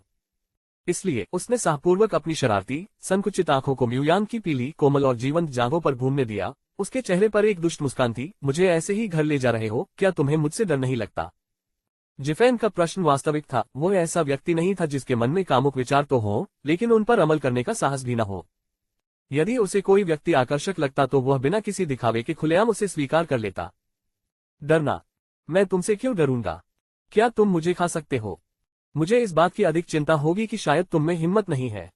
इसलिए उसने साहपूर्वक अपनी शरारती संकुचित आंखों को म्यू यांग की पीली, कोमल और जीवंत जांघों पर घूमने दिया। उसके चेहरे पर एक दुष्ट मुस्कान थी। मुझे ऐसे ही घर ले जा रहे हो, क्या तुम्हें मुझसे डर नहीं लगता? जिफेन का प्रश्न वास्तविक था। वो ऐसा व्यक्ति नहीं था जिसके मन में कामुक विचार तो हो, लेकिन उन पर अमल करने का साहस भी न हो। यदि उसे कोई व्यक्ति आकर्षक लगता तो वह बिना किसी दिखावे के खुलेआम उसे स्वीकार कर लेता। डरना? मैं तुमसे क्यों डरूंगा? क्या तुम मुझे खा सकते हो? मुझे इस बात की अधिक चिंता होगी कि शायद तुम में हिम्मत नहीं है।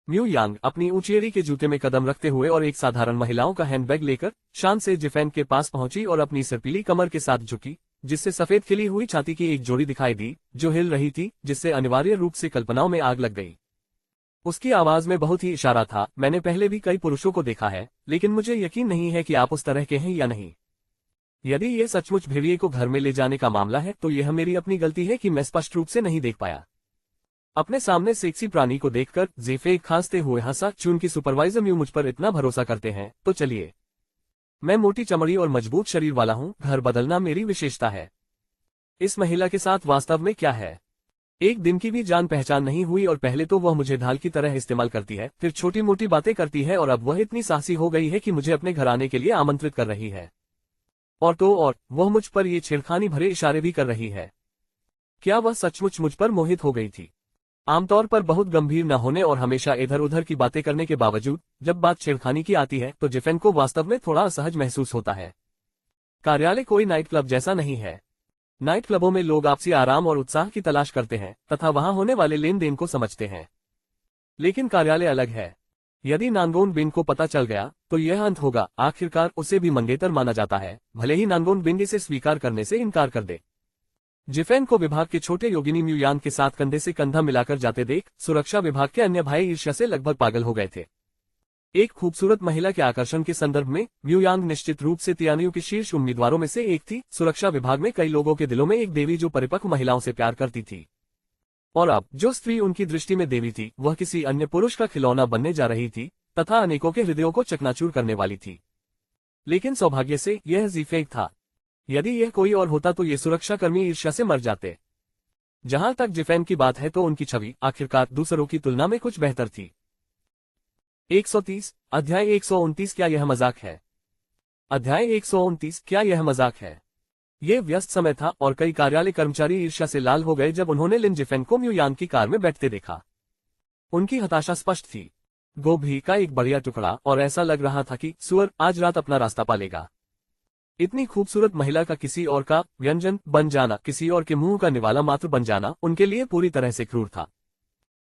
म्यू यांग अपनी ऊंचेरी के जूते में कदम रखते हुए और एक साधारण महिलाओं का हैंडबैग लेकर शान से जिफेन के पास पहुंची और अपनी सिरपीली कमर के साथ झुकी, जिससे सफेद खिली हुई छाती की एक जोड़ी दिखाई दी जो हिल रही थी, जिससे अनिवार्य रूप से कल्पनाओं में आग लग गई। उसकी आवाज में बहुत ही इशारा था। मैंने पहले भी कई पुरुषों को देखा है, लेकिन मुझे यकीन नहीं है कि आप उस तरह के हैं या नहीं। यदि यह सचमुच भेड़िए को घर में ले जाने का मामला है तो यह मेरी अपनी गलती है कि मैं स्पष्ट रूप से नहीं देख पाया। अपने सामने सेक्सी प्राणी को देखकर जीफे खांसते हुए हंसा। चूंकि सुपरवाइजर म्यू मुझ पर इतना भरोसा करते हैं तो चलिए। मैं मोटी चमड़ी और मजबूत शरीर वाला हूँ, घर बदलना मेरी विशेषता है। इस महिला के साथ वास्तव में क्या है? एक दिन की भी जान पहचान नहीं हुई और पहले तो वह मुझे ढाल की तरह इस्तेमाल करती है, फिर छोटी मोटी बातें करती है और अब वह इतनी साहसी हो गई है कि मुझे अपने घर आने के लिए आमंत्रित कर रही है। और तो और वह मुझ पर ये छेड़खानी भरे इशारे भी कर रही है। क्या वह सचमुच मुझ पर मोहित हो गई थी? आमतौर पर बहुत गंभीर न होने और हमेशा इधर उधर की बातें करने के बावजूद जब बात छेड़खानी की आती है तो जिफेन को वास्तव में थोड़ा असहज महसूस होता है। कार्यालय कोई नाइट क्लब जैसा नहीं है। नाइट क्लबों में लोग आपसी आराम और उत्साह की तलाश करते हैं तथा वहां होने वाले लेन देन को समझते हैं, लेकिन कार्यालय अलग है। यदि नांगोन बिन को पता चल गया तो यह अंत होगा। आखिरकार उसे भी मंगेतर माना जाता है, भले ही नांगोन बिन इसे स्वीकार करने से इनकार कर दे। जिफेन को विभाग के छोटे योगिनी म्यू यांग के साथ कंधे से कंधा मिलाकर जाते देख सुरक्षा विभाग के अन्य भाई ईर्ष्या से लगभग पागल हो गए थे। एक खूबसूरत महिला के आकर्षण के संदर्भ में म्यू यांग निश्चित रूप से तियानियों के शीर्ष उम्मीदवारों में से एक थी। सुरक्षा विभाग में कई लोगों के दिलों में एक देवी जो परिपक्व महिलाओं से प्यार करती थी, और अब जो स्त्री उनकी दृष्टि में देवी थी वह किसी अन्य पुरुष का खिलौना बनने जा रही थी तथा अनेकों के हृदयों को चकनाचूर करने वाली थी। लेकिन सौभाग्य से यह जीफे था। यदि यह कोई और होता तो ये सुरक्षाकर्मी ईर्ष्या से मर जाते। जहां तक जिफेन की बात है तो उनकी छवि आखिरकार दूसरों की तुलना में कुछ बेहतर थी। 130 अध्याय 129 क्या यह मजाक है? अध्याय 129 क्या यह मजाक है? ये व्यस्त समय था और कई कार्यालय कर्मचारी ईर्ष्या से लाल हो गए जब उन्होंने लिन जिफेंग को म्यू यान की कार में बैठते देखा। उनकी हताशा स्पष्ट थी। गोभी का एक बढ़िया टुकड़ा, और ऐसा लग रहा था कि सुअर आज रात अपना रास्ता पालेगा। इतनी खूबसूरत महिला का किसी और का व्यंजन बन जाना, किसी और के मुंह का निवाला मात्र बन जाना, उनके लिए पूरी तरह से क्रूर था।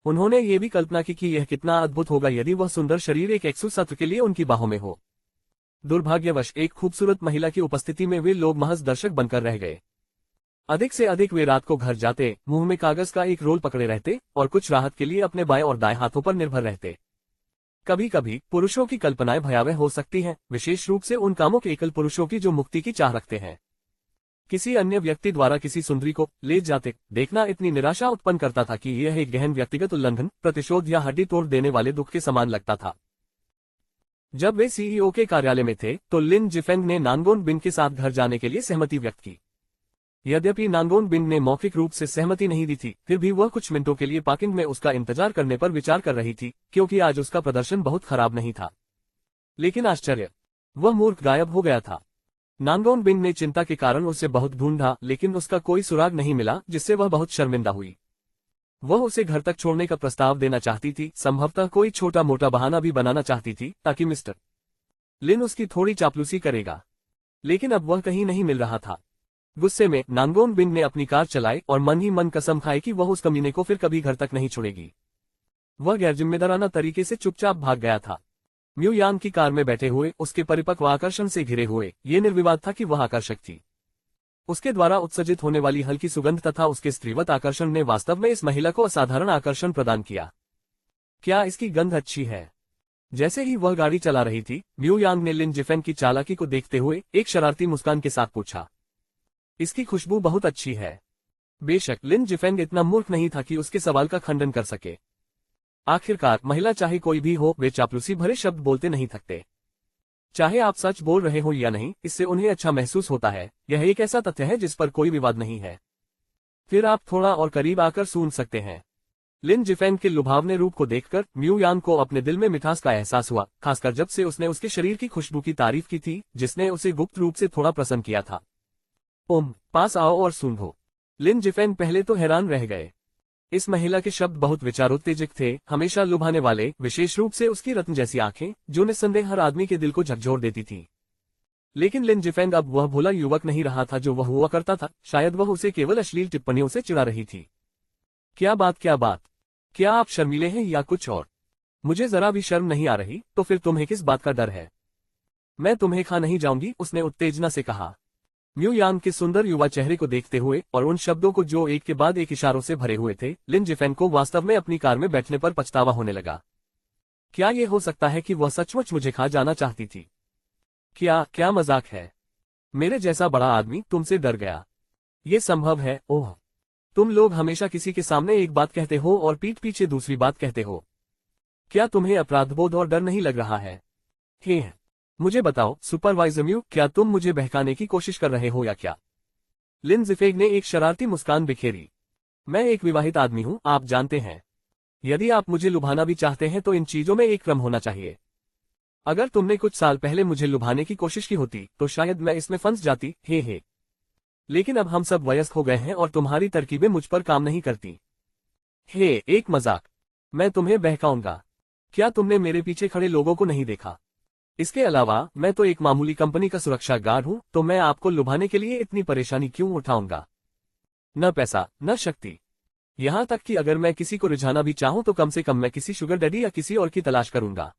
उन्होंने ये भी कल्पना की कि यह कितना अद्भुत होगा यदि वह सुंदर शरीर एक एक्सु सत्र के लिए उनकी बाहों में हो। दुर्भाग्यवश एक खूबसूरत महिला की उपस्थिति में वे लोग महज दर्शक बनकर रह गए। अधिक से अधिक वे रात को घर जाते, मुंह में कागज का एक रोल पकड़े रहते और कुछ राहत के लिए अपने बाएं और दाएं हाथों पर निर्भर रहते। कभी कभी पुरुषों की कल्पनाएं भयावह हो सकती हैं, विशेष रूप से उन कामों के एकल पुरुषों की जो मुक्ति की चाह रखते हैं। किसी अन्य व्यक्ति द्वारा किसी सुंदरी को ले जाते देखना इतनी निराशा उत्पन्न करता था कि यह एक गहन व्यक्तिगत उल्लंघन, प्रतिशोध या हड्डी तोड़ देने वाले दुख के समान लगता था। जब वे सीईओ के कार्यालय में थे तो लिन जिफेंग ने नांगोन बिन के साथ घर जाने के लिए सहमति व्यक्त की। यद्यपि नांगोन बिन ने मौखिक रूप से सहमति नहीं दी थी, फिर भी वह कुछ मिनटों के लिए पार्किंग में उसका इंतजार करने पर विचार कर रही थी, क्योंकि आज उसका प्रदर्शन बहुत खराब नहीं था। लेकिन आश्चर्य, वह मूर्ख गायब हो गया था। नांगोन बिन ने चिंता के कारण उसे बहुत ढूंढा, लेकिन उसका कोई सुराग नहीं मिला, जिससे वह बहुत शर्मिंदा हुई। वह उसे घर तक छोड़ने का प्रस्ताव देना चाहती थी, संभवतः कोई छोटा मोटा बहाना भी बनाना चाहती थी, ताकि मिस्टर लिन उसकी थोड़ी चापलूसी करेगा। लेकिन अब वह कहीं नहीं मिल रहा था। गुस्से में नांगोन बिन ने अपनी कार चलाई और मन ही मन कसम खाई कि वह उस कमीने को फिर कभी घर तक नहीं छोड़ेगी। वह गैरजिम्मेदाराना तरीके से चुपचाप भाग गया था। म्यू यान की कार में बैठे हुए, उसके परिपक्व आकर्षण से घिरे हुए, ये निर्विवाद था कि वह आकर्षक थी। उसके द्वारा उत्सर्जित होने वाली हल्की सुगंध तथा उसके स्त्रीवत आकर्षण ने वास्तव में इस महिला को असाधारण आकर्षण प्रदान किया। क्या इसकी गंध अच्छी है? जैसे ही वह गाड़ी चला रही थी, म्यू यांग ने लिन जिफेंग की चालाकी को देखते हुए एक शरारती मुस्कान के साथ पूछा, इसकी खुशबू बहुत अच्छी है। बेशक लिन जिफेंग इतना मूर्ख नहीं था कि उसके सवाल का खंडन कर सके। आखिरकार महिला चाहे कोई भी हो, वे चापलूसी भरे शब्द बोलते नहीं थकते। चाहे आप सच बोल रहे हो या नहीं, इससे उन्हें अच्छा महसूस होता है। यह एक ऐसा तथ्य है जिस पर कोई विवाद नहीं है। फिर आप थोड़ा और करीब आकर सुन सकते हैं। लिन जिफेंग के लुभावने रूप को देखकर म्यू यांग को अपने दिल में मिठास का एहसास हुआ, खासकर जब से उसने उसके शरीर की खुशबू की तारीफ की थी, जिसने उसे गुप्त रूप से थोड़ा प्रसन्न किया था। पास आओ और सूंघो। लिन जिफेंग पहले तो हैरान रह गए। इस महिला के शब्द बहुत विचारोत्तेजक थे, हमेशा लुभाने वाले, विशेष रूप से उसकी रत्न जैसी आंखें, जो निस्संदेह हर आदमी के दिल को झकझोर देती थी। लेकिन लिन जिफेंग अब वह भोला युवक नहीं रहा था जो वह हुआ करता था। शायद वह उसे केवल अश्लील टिप्पणियों से चिढ़ा रही थी। क्या बात? क्या आप शर्मीले हैं या कुछ और? मुझे जरा भी शर्म नहीं आ रही, तो फिर तुम्हें किस बात का डर है? मैं तुम्हें खा नहीं जाऊंगी, उसने उत्तेजना से कहा। म्यू यांग के सुंदर युवा चेहरे को देखते हुए और उन शब्दों को जो एक के बाद एक इशारों से भरे हुए थे, लिन जिफेंग को वास्तव में अपनी कार में बैठने पर पछतावा होने लगा। क्या ये हो सकता है कि वह सचमुच मुझे खा जाना चाहती थी? क्या मजाक है? मेरे जैसा बड़ा आदमी तुमसे डर गया? ये संभव है? ओह, तुम लोग हमेशा किसी के सामने एक बात कहते हो और पीठ पीछे दूसरी बात कहते हो। क्या तुम्हें अपराधबोध और डर नहीं लग रहा है? मुझे बताओ सुपरवाइजर म्यू, क्या तुम मुझे बहकाने की कोशिश कर रहे हो या क्या? लिन जिफेंग ने एक शरारती मुस्कान बिखेरी। मैं एक विवाहित आदमी हूं, आप जानते हैं। यदि आप मुझे लुभाना भी चाहते हैं तो इन चीजों में एक क्रम होना चाहिए। अगर तुमने कुछ साल पहले मुझे लुभाने की कोशिश की होती तो शायद मैं इसमें फंस जाती। लेकिन अब हम सब वयस्क हो गए हैं और तुम्हारी तरकीबें मुझ पर काम नहीं करती। एक मजाक। मैं तुम्हें बहकाऊंगा? क्या तुमने मेरे पीछे खड़े लोगों को नहीं देखा? इसके अलावा मैं तो एक मामूली कंपनी का सुरक्षा गार्ड हूं, तो मैं आपको लुभाने के लिए इतनी परेशानी क्यों उठाऊंगा? न पैसा, न शक्ति। यहां तक कि अगर मैं किसी को रिझाना भी चाहूं तो कम से कम मैं किसी शुगर डैडी या किसी और की तलाश करूंगा।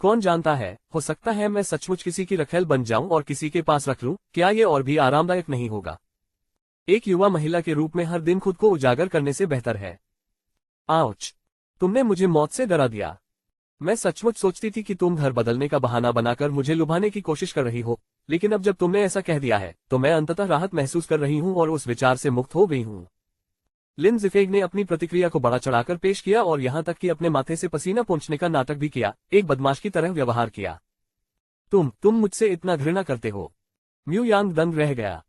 कौन जानता है, हो सकता है मैं सचमुच किसी की रखेल बन जाऊं और किसी के पास रख लूं। क्या ये और भी आरामदायक नहीं होगा? एक युवा महिला के रूप में हर दिन खुद को उजागर करने से बेहतर है। आउच! तुमने मुझे मौत से डरा दिया। मैं सचमुच सोचती थी कि तुम घर बदलने का बहाना बनाकर मुझे लुभाने की कोशिश कर रही हो, लेकिन अब जब तुमने ऐसा कह दिया है तो मैं अंततः राहत महसूस कर रही हूं और उस विचार से मुक्त हो गई हूं। लिन जिफेंग ने अपनी प्रतिक्रिया को बड़ा चढ़ाकर पेश किया और यहां तक कि अपने माथे से पसीना पोंछने का नाटक भी किया, एक बदमाश की तरह व्यवहार किया। तुम मुझसे इतना घृणा करते हो? म्यू यांग दंग रह गया।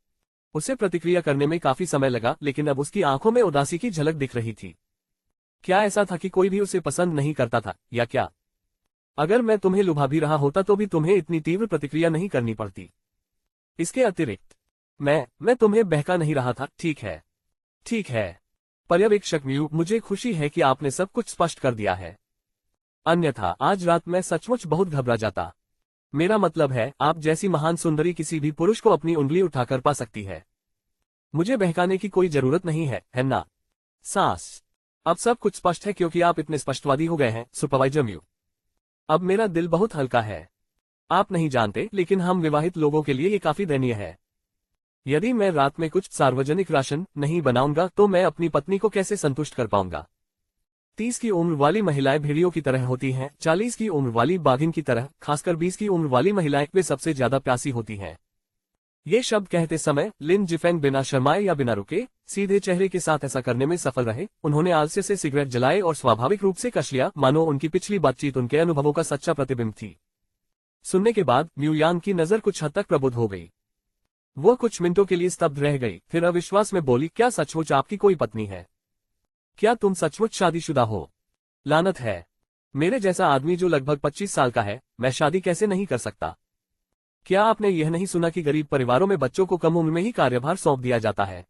उसे प्रतिक्रिया करने में काफी समय लगा, लेकिन अब उसकी आंखों में उदासी की झलक दिख रही थी। क्या ऐसा था कि कोई भी उसे पसंद नहीं करता था, या क्या? अगर मैं तुम्हें लुभा भी रहा होता तो भी तुम्हें इतनी तीव्र प्रतिक्रिया नहीं करनी पड़ती। इसके अतिरिक्त मैं तुम्हें बहका नहीं रहा था, ठीक है। ठीक है। पर्यवेक्षक म्यू, मुझे खुशी है कि आपने सब कुछ स्पष्ट कर दिया है। अन्यथा आज रात मैं सचमुच बहुत घबरा जाता। मेरा मतलब है, आप जैसी महान सुंदरी किसी भी पुरुष को अपनी उंगली उठाकर पा सकती है। मुझे बहकाने की कोई जरूरत नहीं है ना? सास। अब सब कुछ स्पष्ट है क्योंकि आप इतने स्पष्टवादी हो गए हैं, सुपरवाइजर म्यू। अब मेरा दिल बहुत हल्का है। आप नहीं जानते, लेकिन हम विवाहित लोगों के लिए ये काफी दयनीय है। यदि मैं रात में कुछ सार्वजनिक राशन नहीं बनाऊंगा तो मैं अपनी पत्नी को कैसे संतुष्ट कर पाऊंगा? 30 की उम्र वाली महिलाएं भेड़ियों की तरह होती हैं, 40 की उम्र वाली बाघिन की तरह, खासकर 20 की उम्र वाली महिलाएं वे सबसे ज्यादा प्यासी होती हैं। ये शब्द कहते समय लिन जिफेंग बिना शर्माए या बिना रुके, सीधे चेहरे के साथ ऐसा करने में सफल रहे। उन्होंने आलस्य से सिगरेट जलाए और स्वाभाविक रूप से कश लिया, मानो उनकी पिछली बातचीत उनके अनुभवों का सच्चा प्रतिबिंब थी। सुनने के बाद म्यू यान की नजर कुछ हद तक प्रबुद्ध हो गई। वो कुछ मिनटों के लिए स्तब्ध रह गई, फिर अविश्वास में बोली, क्या सचमुच आपकी कोई पत्नी है? क्या तुम सचमुच शादीशुदा हो? लानत है। मेरे जैसा आदमी जो लगभग 25 साल का है, मैं शादी कैसे नहीं कर सकता? क्या आपने यह नहीं सुना कि गरीब परिवारों में बच्चों को कम उम्र में ही कार्यभार सौंप दिया जाता है?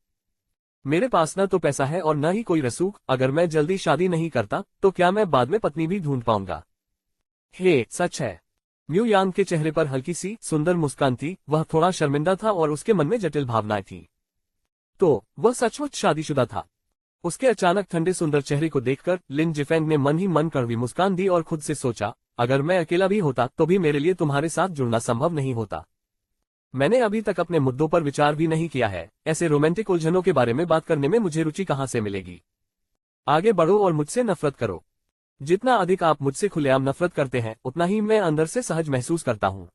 मेरे पास न तो पैसा है और न ही कोई रसूख। अगर मैं जल्दी शादी नहीं करता तो क्या मैं बाद में पत्नी भी ढूंढ पाऊंगा? हे, सच है। म्यू यान के चेहरे पर हल्की सी सुंदर मुस्कान थी। वह थोड़ा शर्मिंदा था और उसके मन में जटिल भावनाएं थी। तो वह सचमुच शादीशुदा था। उसके अचानक ठंडे सुंदर चेहरे को देखकर लिन जिफेंग ने मन ही मन कड़वी मुस्कान दी और खुद से सोचा, अगर मैं अकेला भी होता तो भी मेरे लिए तुम्हारे साथ जुड़ना संभव नहीं होता। मैंने अभी तक अपने मुद्दों पर विचार भी नहीं किया है। ऐसे रोमांटिक उलझनों के बारे में बात करने में मुझे रुचि कहां से मिलेगी? आगे बढ़ो और मुझसे नफरत करो। जितना अधिक आप मुझसे खुलेआम नफरत करते हैं, उतना ही मैं अंदर से सहज महसूस करता हूं।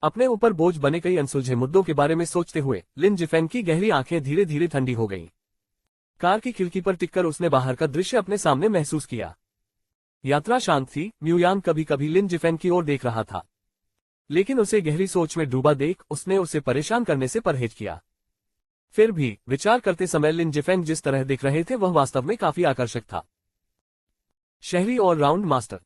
अपने ऊपर बोझ बने कई अनसुलझे मुद्दों के बारे में सोचते हुए लिन जिफेंग की गहरी आंखें धीरे धीरे ठंडी हो गईं। कार की खिड़की पर टिककर उसने बाहर का दृश्य अपने सामने महसूस किया। यात्रा शांत थी। म्यू यान कभी कभी लिन जिफेंग की ओर देख रहा था, लेकिन उसे गहरी सोच में डूबा देख उसने उसे परेशान करने से परहेज किया। फिर भी विचार करते समय लिन जिफेंग जिस तरह दिख रहे थे वह वास्तव में काफी आकर्षक था। शहरी और राउंड मास्टर।